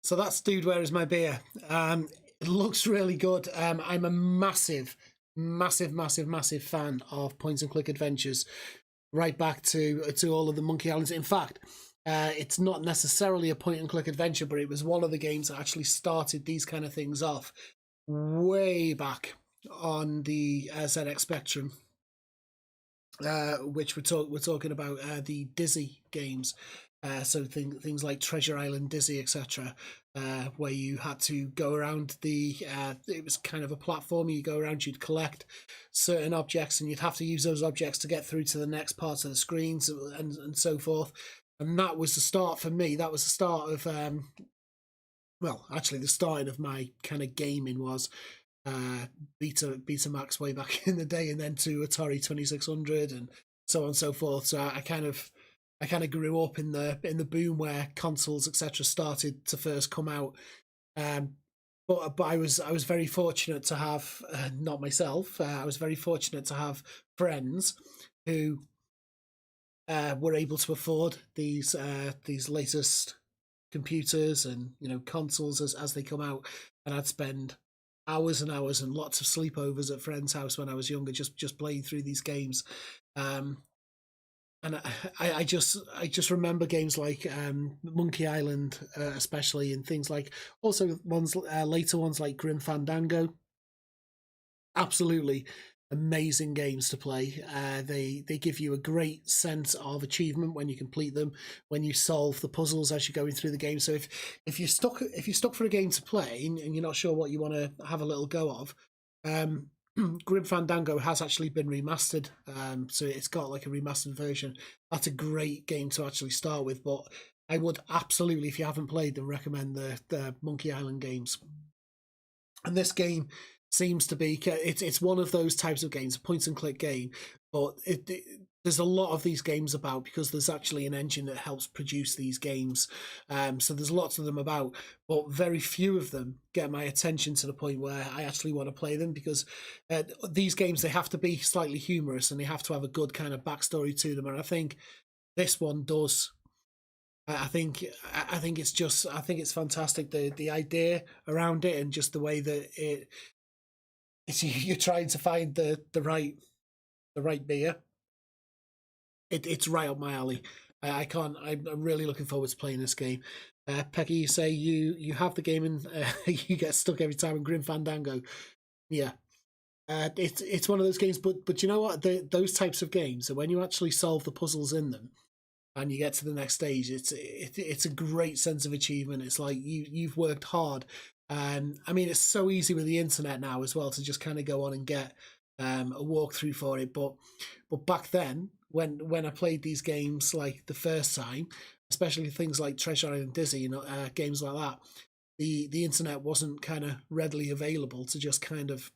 So that's Dude, Where Is My Beer? It looks really good. I'm a massive fan of point and click adventures, right back to all of the Monkey Islands. In fact, it's not necessarily a point and click adventure, but it was one of the games that actually started these kind of things off way back on the ZX Spectrum, which we're talking about the Dizzy games. So things like Treasure Island, Dizzy, etc., where you had to go around it was kind of a platform. You go around, you'd collect certain objects, and you'd have to use those objects to get through to the next parts of the screens and so forth. And that was the start for me. That was the start of, well, actually the starting of my kind of gaming was Betamax way back in the day, and then to Atari 2600 and so on and so forth. So I kind of grew up in the boom where consoles etc. started to first come out. But I was very fortunate to have not myself. I was very fortunate to have friends who were able to afford these latest computers and consoles as they come out, and I'd spend hours and hours and lots of sleepovers at friends' house when I was younger, just playing through these games. And I just remember games like Monkey Island, especially, and things like also later ones like Grim Fandango. Absolutely amazing games to play. They give you a great sense of achievement when you complete them, when you solve the puzzles as you're going through the game. So if you're stuck for a game to play and you're not sure what you want to have a little go of, Grim Fandango has actually been remastered, so it's got like a remastered version. That's a great game to actually start with, but I would absolutely, if you haven't played them, recommend the Monkey Island games. And this game seems to be, it's one of those types of games, a point and click game, but there's a lot of these games about because there's actually an engine that helps produce these games. So there's lots of them about, but very few of them get my attention to the point where I actually want to play them, because these games, they have to be slightly humorous and they have to have a good kind of backstory to them. And I think this one does. I think it's fantastic, the idea around it and just the way that you're trying to find the right beer. It's right up my alley. I'm really looking forward to playing this game. Peggy, you say you have the game and you get stuck every time in Grim Fandango. Yeah. It's one of those games, but you know what? Those types of games, so when you actually solve the puzzles in them and you get to the next stage, it's a great sense of achievement. It's like you've worked hard. I mean, it's so easy with the internet now as well to just kind of go on and get a walkthrough for it. But back then, when I played these games like the first time, especially things like Treasure Island, Dizzy, games like that, the internet wasn't kind of readily available to just kind of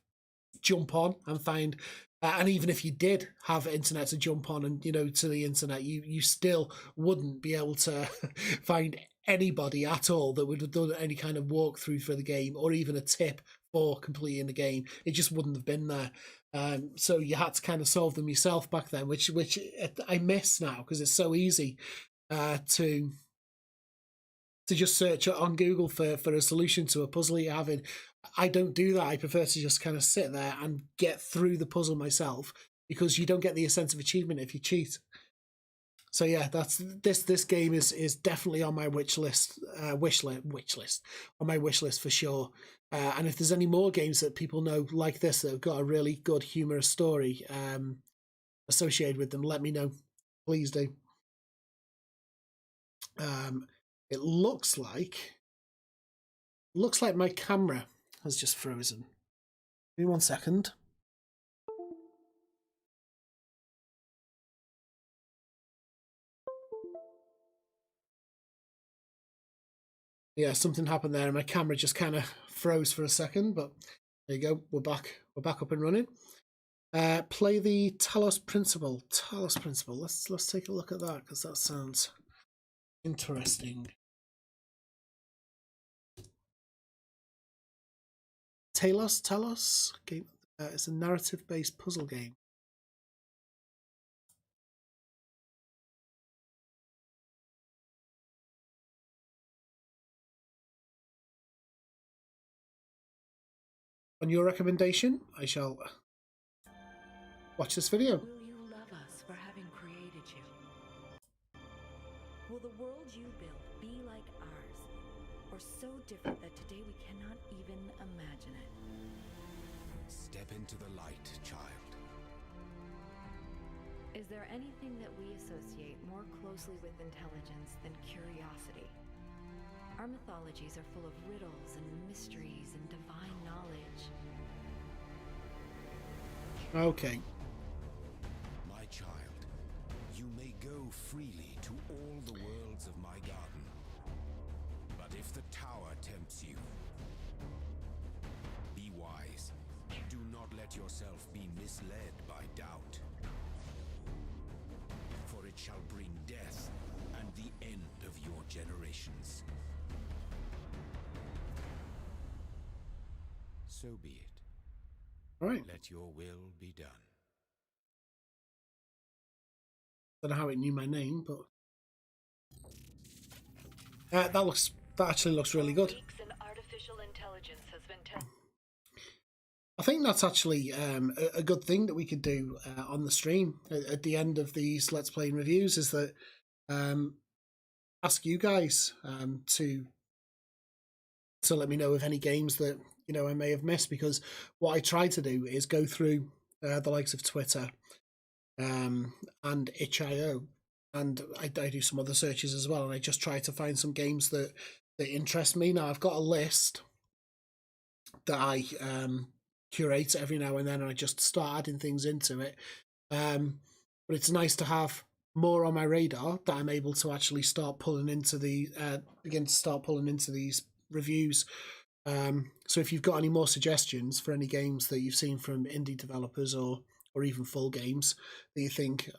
jump on and find. And even if you did have internet to jump on and to the internet, you still wouldn't be able to find anybody at all that would have done any kind of walkthrough for the game or even a tip for completing the game. It just wouldn't have been there. So you had to kind of solve them yourself back then, which I miss now because it's so easy to just search on Google for a solution to a puzzle you're having. I don't do that. I prefer to just kind of sit there and get through the puzzle myself, because you don't get the sense of achievement if you cheat. So yeah, this game is definitely on my wish list on my wish list for sure. And if there's any more games that people know like this that have got a really good humorous story associated with them, let me know. Please do. It looks like my camera has just frozen. Give me 1 second. Yeah, something happened there and my camera just kind of froze for a second, but there you go. We're back up and running. Play the Talos Principle. Let's take a look at that, because that sounds interesting. Talos game. It's a narrative-based puzzle game. On your recommendation, I shall watch this video. Will you love us for having created you? Will the world you build be like ours, or so different that today we cannot even imagine it? Step into the light, child. Is there anything that we associate more closely with intelligence than curiosity? Our mythologies are full of riddles and mysteries and divine knowledge. Okay. My child, you may go freely to all the worlds of my garden. But if the tower tempts you, be wise. Do not let yourself be misled by doubt. For it shall bring death and the end of your generations. So be it. All right. Let your will be done. Don't know how it knew my name, but that actually looks really good. Artificial intelligence has been I think that's actually a good thing that we could do on the stream at the end of these Let's Play and reviews, is that ask you guys to let me know of any games that I may have missed, because what I try to do is go through the likes of Twitter and itch.io, and I do some other searches as well, and I just try to find some games that interest me. Now I've got a list that I curate every now and then, and I just start adding things into it, but it's nice to have more on my radar that I'm able to actually start pulling into begin to start pulling into these reviews. So if you've got any more suggestions for any games that you've seen from indie developers or even full games that you think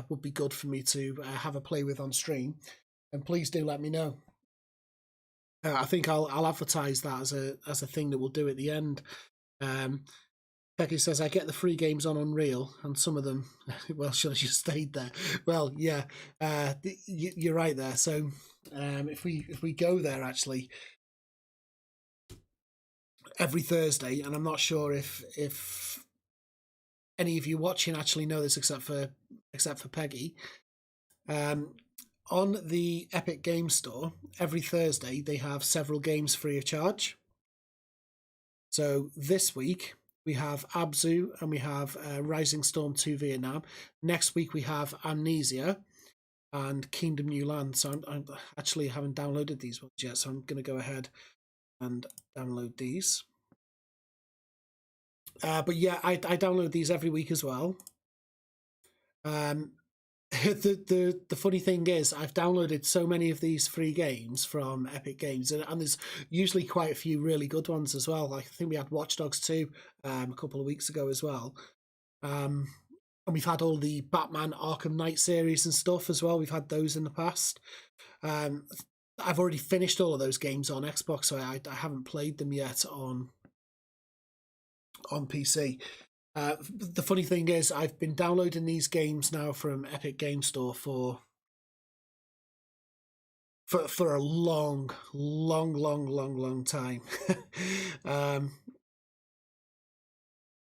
would be good for me to have a play with on stream, then please do let me know. I think I'll advertise that as a thing that we'll do at the end. Becky says, I get the free games on Unreal, and some of them, well, should have just stayed there. Well, yeah, you're right there. So if we go there, actually, every Thursday, and I'm not sure if any of you watching actually know this except for Peggy, on the Epic Game Store, every Thursday they have several games free of charge. So this week we have Abzu and we have Rising Storm 2 Vietnam. Next week we have Amnesia and Kingdom New Land. So I'm actually haven't downloaded these ones yet, so I'm going to go ahead and download these. But yeah, I download these every week as well. The funny thing is, I've downloaded so many of these free games from Epic Games, and there's usually quite a few really good ones as well. Like, I think we had Watch Dogs 2 a couple of weeks ago as well. And we've had all the Batman Arkham Knight series and stuff as well. We've had those in the past. I've already finished all of those games on Xbox, so I haven't played them yet on PC. The funny thing is, I've been downloading these games now from Epic Game Store for a long time. And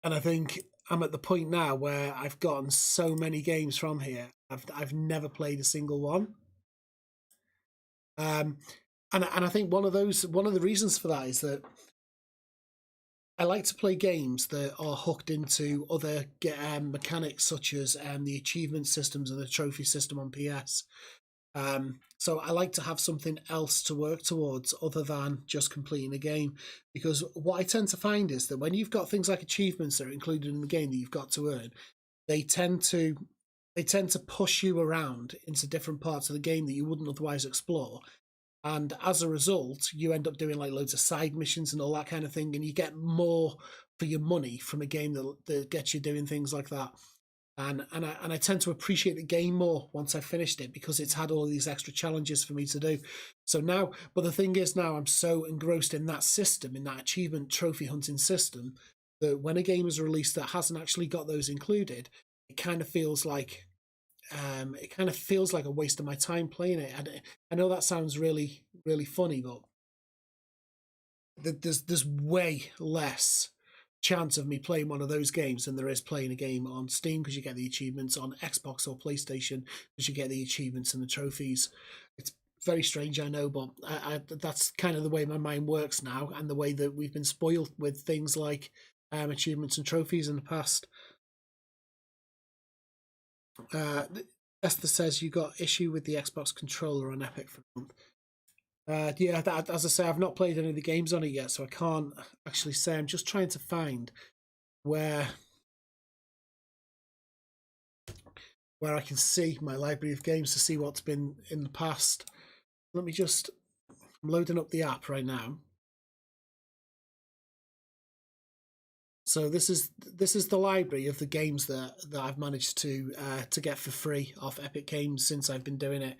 I think I'm at the point now where I've gotten so many games from here. I've never played a single one. And I think one of the reasons for that is that I like to play games that are hooked into other mechanics, such as the achievement systems and the trophy system on PS. So I like to have something else to work towards other than just completing a game, because what I tend to find is that when you've got things like achievements that are included in the game that you've got to earn, they tend to push you around into different parts of the game that you wouldn't otherwise explore. And as a result, you end up doing like loads of side missions and all that kind of thing, and you get more for your money from a game that gets you doing things like that. and I tend to appreciate the game more once I finished it because it's had all these extra challenges for me to do. So now, but the thing is now I'm so engrossed in that system, in that achievement trophy hunting system, that when a game is released that hasn't actually got those included, it kind of feels like a waste of my time playing it. And I know that sounds really, really funny, but there's way less chance of me playing one of those games than there is playing a game on Steam, because you get the achievements, on Xbox or PlayStation because you get the achievements and the trophies. It's very strange, I know, but that's kind of the way my mind works now, and the way that we've been spoiled with things like achievements and trophies in the past. Esther says you got issue with the Xbox controller on Epic for a month. Yeah, as I say, I've not played any of the games on it yet, so I can't actually say. I'm just trying to find where I can see my library of games to see what's been in the past. I'm loading up the app right now. So this is the library of the games that I've managed to get for free off Epic Games since I've been doing it.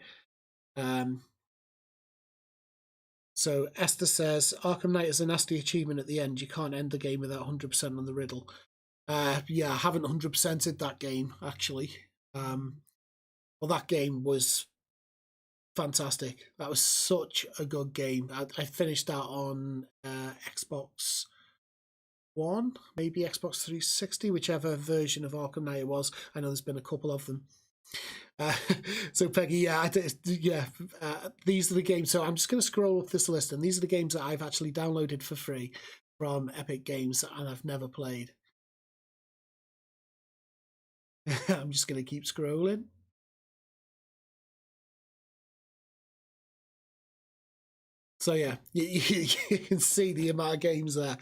So Esther says Arkham Knight is a nasty achievement at the end. You can't end the game without 100% on the riddle. Yeah, I haven't 100%ed that game actually. Well, that game was fantastic. That was such a good game. I finished that on Xbox One, maybe Xbox 360, whichever version of Arkham Knight it was. I know there's been a couple of them. So Peggy, yeah, these are the games. So I'm just going to scroll up this list, and these are the games that I've actually downloaded for free from Epic Games and I've never played. I'm just going to keep scrolling. So yeah, you can see the amount of games there,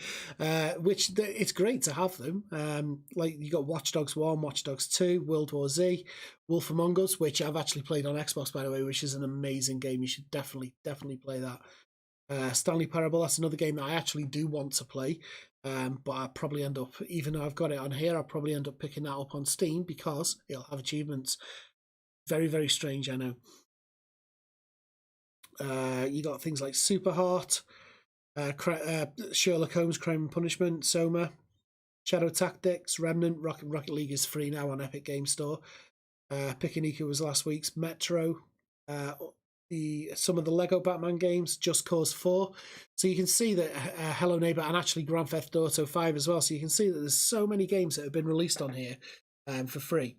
which it's great to have them. Like you got Watch Dogs 1, Watch Dogs 2, World War Z, Wolf Among Us, which I've actually played on Xbox, by the way, which is an amazing game. You should definitely play that. Stanley Parable, that's another game that I actually do want to play, but I'll probably end up, even though I've got it on here, I'll probably end up picking that up on Steam because it'll have achievements. Very, very strange, I know. You got things like Superheart, Sherlock Holmes, Crime and Punishment, Soma, Shadow Tactics, Remnant. Rocket League is free now on Epic Game Store. Picanico was last week's. Metro, some of the Lego Batman games, Just Cause 4. So you can see that Hello Neighbor, and actually Grand Theft Auto 5 as well. So you can see that there's so many games that have been released on here for free.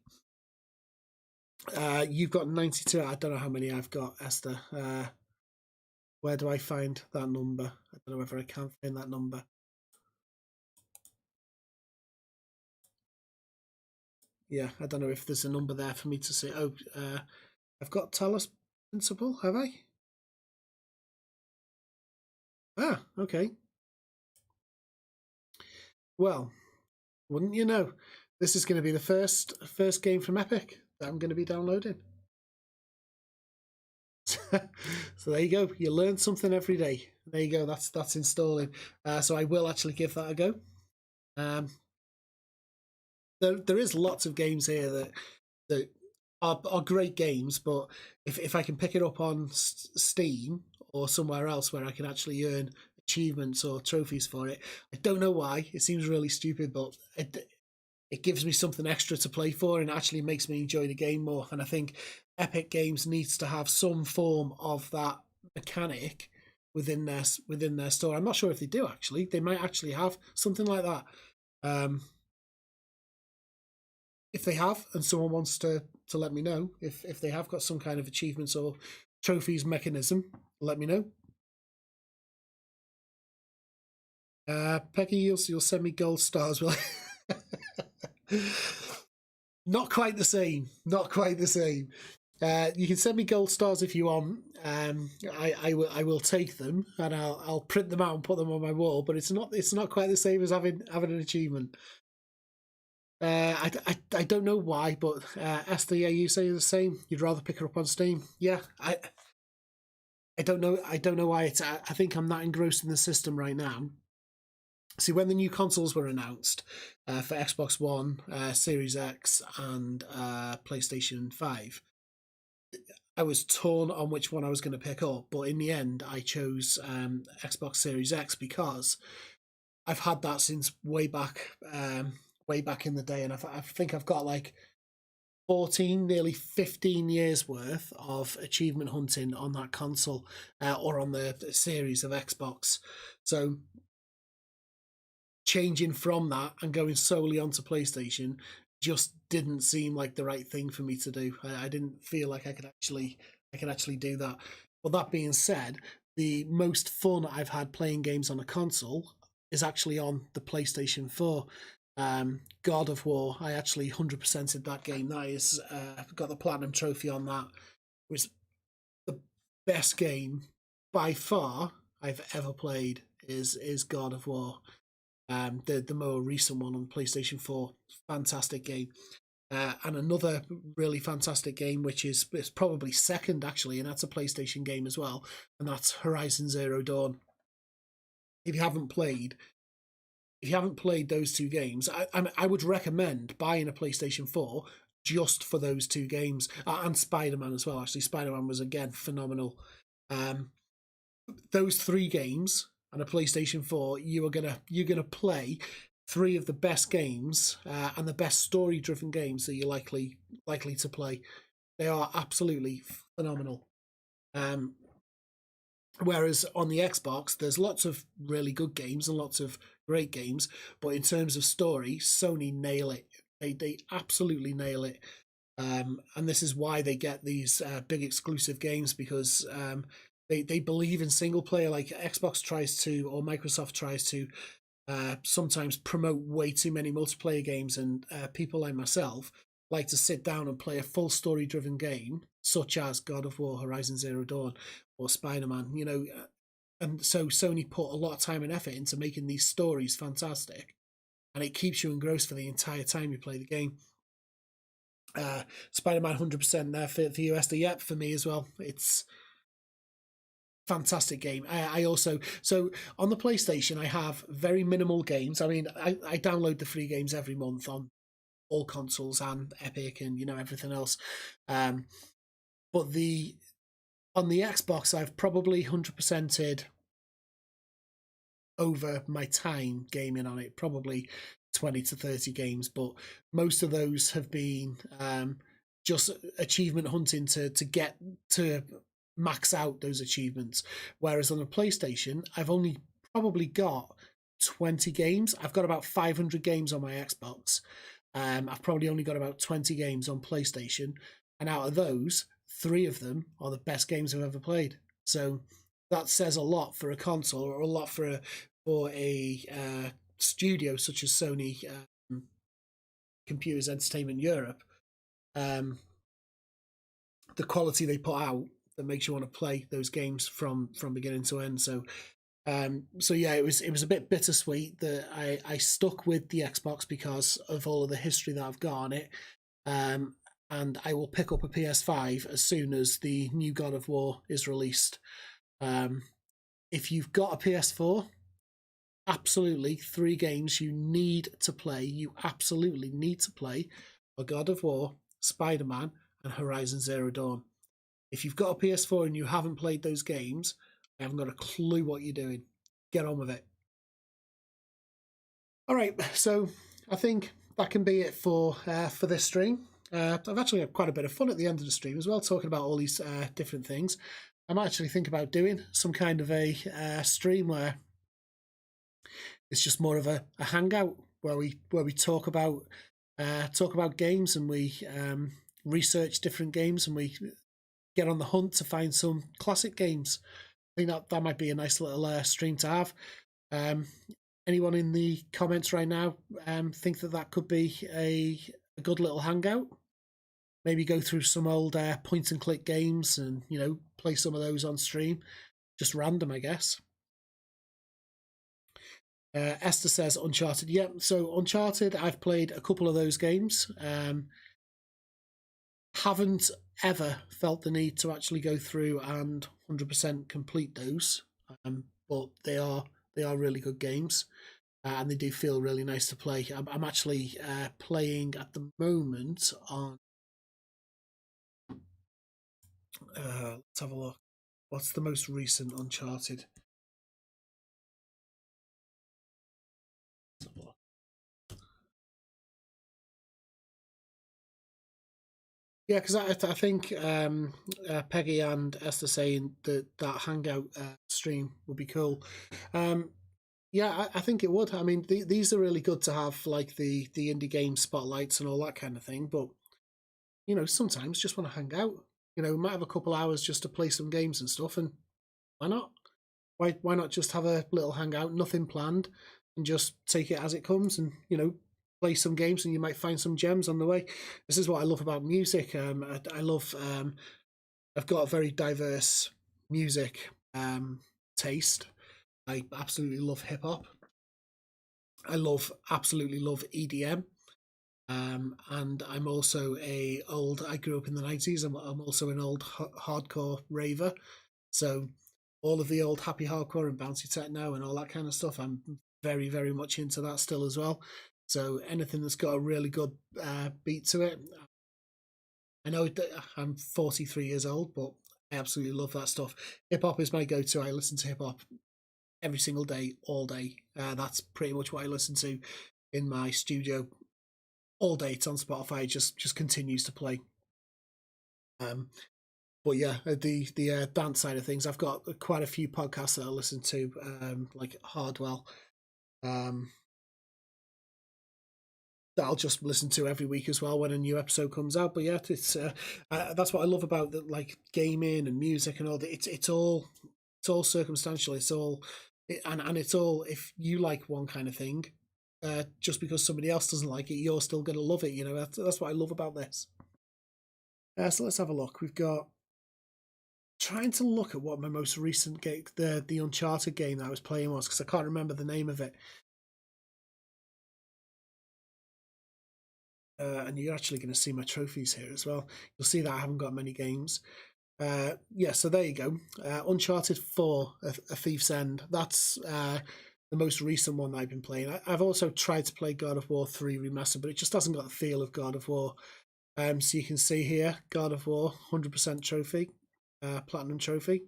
You've got 92. I don't know how many I've got, Esther. Where do I find that number? I don't know whether I can find that number. Yeah, I don't know if there's a number there for me to say. Oh, I've got Talos Principle, have I? Ah, okay. Well, wouldn't you know? This is going to be the first game from Epic that I'm going to be downloading. So there you go. You learn something every day. There you go. That's installing. So I will actually give that a go. There is lots of games here that are great games, but if I can pick it up on Steam or somewhere else where I can actually earn achievements or trophies for it, I don't know why. It seems really stupid, but it gives me something extra to play for and actually makes me enjoy the game more. And I think Epic Games needs to have some form of that mechanic within their store. I'm not sure if they do actually. They might actually have something like that. If they have, and someone wants to let me know if they have got some kind of achievements or trophies mechanism, let me know. Peggy, you'll send me gold stars, will I? Not quite the same. Not quite the same. You can send me gold stars if you want. I will take them and I'll print them out and put them on my wall. But it's not quite the same as having an achievement. I don't know why, but Esther, yeah, you say the same. You'd rather pick her up on Steam. Yeah, I don't know. I don't know why. I think I'm that engrossed in the system right now See, when the new consoles were announced for Xbox One, Series X, and PlayStation 5, I was torn on which one I was going to pick up, but in the end, I chose Xbox Series X because I've had that since way back in the day, and I think I've got like 14, nearly 15 years worth of achievement hunting on that console or on the series of Xbox. So changing from that and going solely onto PlayStation just didn't seem like the right thing for me to do. I didn't feel like I could actually do that. But that being said, the most fun I've had playing games on a console is actually on the PlayStation 4. God of War, I actually 100%ed that game. That is, got the platinum trophy on that. It was the best game by far I've ever played. Is God of War. The more recent one on PlayStation 4, fantastic game. And another really fantastic game, which is probably second actually, and that's a PlayStation game as well, and that's Horizon Zero Dawn. If you haven't played those two games, I would recommend buying a PlayStation 4 just for those two games, and Spider-Man as well. Actually, Spider-Man was again phenomenal. Those three games and a PlayStation 4, you're gonna play three of the best games and the best story-driven games that you're likely to play. They are absolutely phenomenal. Whereas on the Xbox, there's lots of really good games and lots of great games, but in terms of story, Sony nail it. They absolutely nail it. And this is why they get these big exclusive games, because they believe in single player. Like Xbox tries to, or Microsoft tries to, sometimes promote way too many multiplayer games, and people like myself like to sit down and play a full story driven game such as God of War, Horizon Zero Dawn, or Spider-Man, and so Sony put a lot of time and effort into making these stories fantastic, and it keeps you engrossed for the entire time you play the game. Spider-Man 100% there for USD. Yep, for me as well. It's fantastic game. I also, so on the PlayStation, I have very minimal games. I mean, I download the free games every month on all consoles and Epic and everything else. But on the Xbox, I've probably 100%ed over my time gaming on it, probably 20 to 30 games, but most of those have been just achievement hunting to get to max out those achievements. Whereas on the PlayStation, I've only probably got 20 games. I've got about 500 games on my Xbox. I've probably only got about 20 games on PlayStation, and out of those, 3 of them are the best games I've ever played. So that says a lot for a console, or a lot for a studio such as Sony Computers Entertainment Europe. The quality they put out that makes you want to play those games from beginning to end. So yeah, it was a bit bittersweet that I stuck with the Xbox because of all of the history that I've got on it. And I will pick up a PS5 as soon as the new God of War is released. If you've got a PS4, absolutely 3 games you need to play. You absolutely need to play are God of War, Spider-Man, and Horizon Zero Dawn. If you've got a PS4 and you haven't played those games, I haven't got a clue what you're doing. Get on with it. All right, so I think that can be it for this stream. I've actually had quite a bit of fun at the end of the stream as well, talking about all these different things. I might actually think about doing some kind of a stream where it's just more of a hangout where we talk about games, and we research different games, and we get on the hunt to find some classic games. I think that might be a nice little stream to have. Anyone in the comments right now think that could be a good little hangout? Maybe go through some old point and click games and play some of those on stream. Just random, I guess. Esther says Uncharted. Yep, so Uncharted, I've played a couple of those games. Haven't ever felt the need to actually go through and 100% complete those, but they are really good games. and they do feel really nice to play. I'm actually playing at the moment on. Let's have a look. What's the most recent Uncharted? Let's have a look. Yeah, because I think Peggy and Esther saying that Hangout stream would be cool. Yeah, I think it would. I mean, these are really good to have, like the indie game spotlights and all that kind of thing. But you know, sometimes just want to hang out. You know, we might have a couple hours just to play some games and stuff, and why not? Why not just have a little hangout, nothing planned, and just take it as it comes, and you know, play some games, and you might find some gems on the way. This is what I love about music. I love. I've got a very diverse music taste. I absolutely love hip hop. I absolutely love EDM. And I'm also I grew up in the 90s. I'm also an old hardcore raver. So all of the old happy hardcore and bouncy techno and all that kind of stuff, I'm very, very much into that still as well. So anything that's got a really good beat to it. I know I'm 43 years old, but I absolutely love that stuff. Hip hop is my go-to. I listen to hip hop every single day, all day. That's pretty much what I listen to in my studio all day. It's on Spotify. It just continues to play. But yeah, the dance side of things, I've got quite a few podcasts that I listen to, like Hardwell, that I'll just listen to every week as well when a new episode comes out. But yeah, it's that's what I love about the, like gaming and music and all that. It's all circumstantial. It's all and it's all, if you like one kind of thing, just because somebody else doesn't like it, you're still going to love it. You know, that's what I love about this. So let's have a look. We've got, trying to look at what my most recent game, the Uncharted game that I was playing was, because I can't remember the name of it. And you're actually going to see my trophies here as well. You'll see that I haven't got many games. Yeah, so there you go. Uncharted 4, A Thief's End. That's the most recent one that I've been playing. I've also tried to play God of War 3 Remastered, but it just hasn't got the feel of God of War. So you can see here, God of War, 100% trophy, platinum trophy.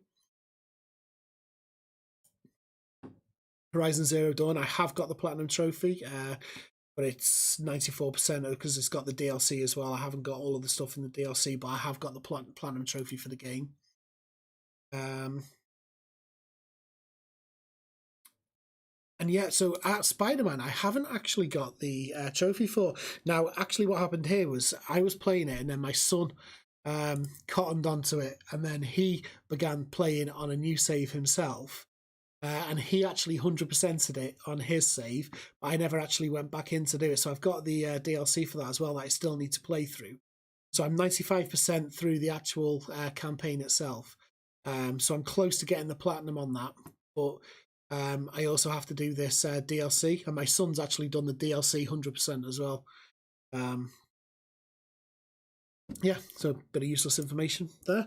Horizon Zero Dawn, I have got the platinum trophy, but it's 94% because it's got the DLC as well. I haven't got all of the stuff in the DLC, but I have got the platinum trophy for the game. And yeah, so at Spider-Man, I haven't actually got the trophy for. Now, actually what happened here was I was playing it and then my son cottoned onto it, and then he began playing on a new save himself. And he actually 100%ed it on his save, but I never actually went back in to do it. So I've got the DLC for that as well that I still need to play through. So I'm 95% through the actual campaign itself. So I'm close to getting the platinum on that. But I also have to do this DLC, and my son's actually done the DLC 100% as well. Yeah, so a bit of useless information there.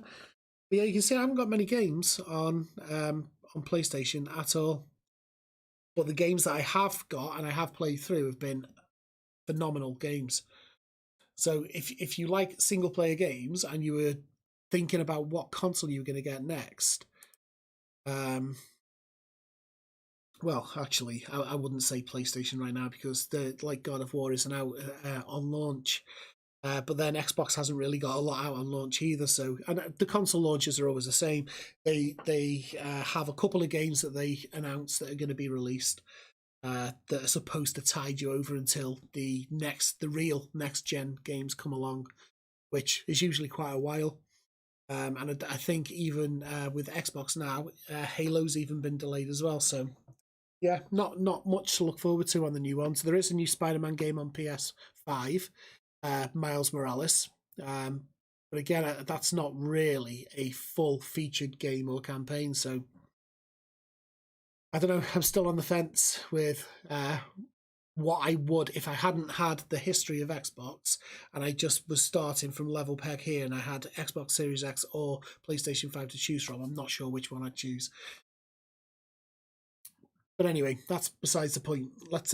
But yeah, you can see I haven't got many games on PlayStation at all, but the games that I have got and I have played through have been phenomenal games. So if you like single player games and you were thinking about what console you were going to get next, well, actually, I wouldn't say PlayStation right now, because the like God of War isn't out on launch. But then Xbox hasn't really got a lot out on launch either. So, and the console launches are always the same. They have a couple of games that they announce that are going to be released that are supposed to tide you over until the real next gen games come along, which is usually quite a while. And I think even with Xbox now, Halo's even been delayed as well. So yeah, not much to look forward to on the new one. So there is a new Spider-Man game on PS5. Miles Morales, but again, that's not really a full featured game or campaign, so I don't know. I'm still on the fence with what I would if I hadn't had the history of Xbox and I just was starting from level peg here and I had Xbox Series X or PlayStation 5 to choose from. I'm not sure which one I'd choose. But anyway, that's besides the point. Let's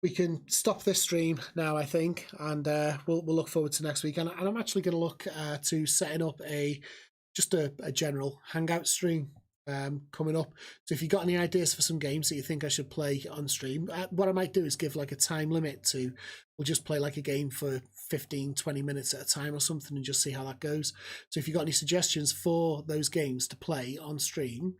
we can stop this stream now, I think, and we'll look forward to next week. And I'm actually going to look to setting up just a general hangout stream coming up. So if you've got any ideas for some games that you think I should play on stream, what I might do is give like a time limit to, we'll just play like a game for 15-20 minutes at a time or something and just see how that goes. So if you've got any suggestions for those games to play on stream,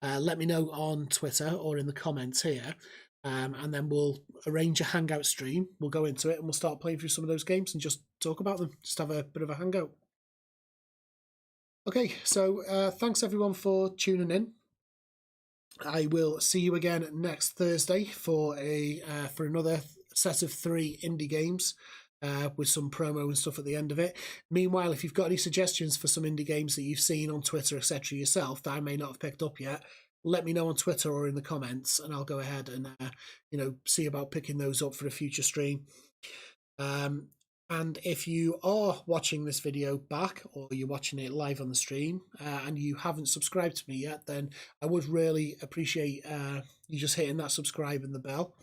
let me know on Twitter or in the comments here, and then we'll arrange a hangout stream. We'll go into it and we'll start playing through some of those games and just talk about them, just have a bit of a hangout. Okay, so thanks everyone for tuning in. I will see you again next Thursday for another set of 3 indie games with some promo and stuff at the end of it. Meanwhile, if you've got any suggestions for some indie games that you've seen on Twitter, etc. yourself that I may not have picked up yet, let me know on Twitter or in the comments, and I'll go ahead and see about picking those up for a future stream. And if you are watching this video back or you're watching it live on the stream and you haven't subscribed to me yet, then I would really appreciate you just hitting that subscribe and the bell.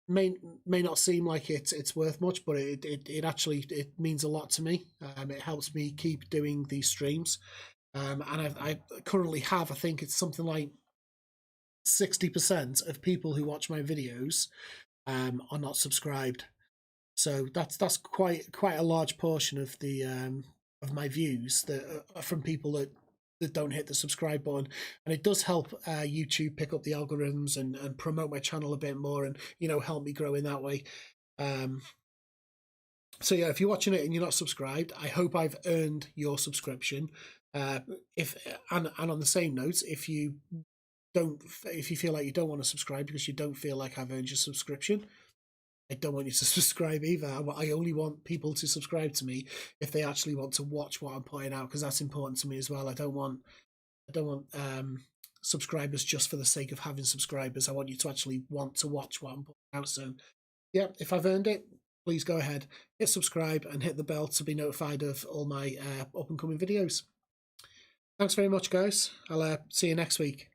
May not seem like it's worth much, but it actually means a lot to me. It helps me keep doing these streams. And I currently have, I think it's something like 60% of people who watch my videos are not subscribed. So that's quite a large portion of the of my views that are from people that don't hit the subscribe button, and it does help YouTube pick up the algorithms and promote my channel a bit more, and help me grow in that way. So yeah, if you're watching it and you're not subscribed, I hope I've earned your subscription. And on the same note, if you feel like you don't want to subscribe because you don't feel like I've earned your subscription, I don't want you to subscribe either. I only want people to subscribe to me if they actually want to watch what I'm putting out, because that's important to me as well. I don't want subscribers just for the sake of having subscribers. I want you to actually want to watch what I'm putting out. So yeah, if I've earned it, please go ahead, hit subscribe and hit the bell to be notified of all my up and coming videos. Thanks very much, guys. I'll see you next week.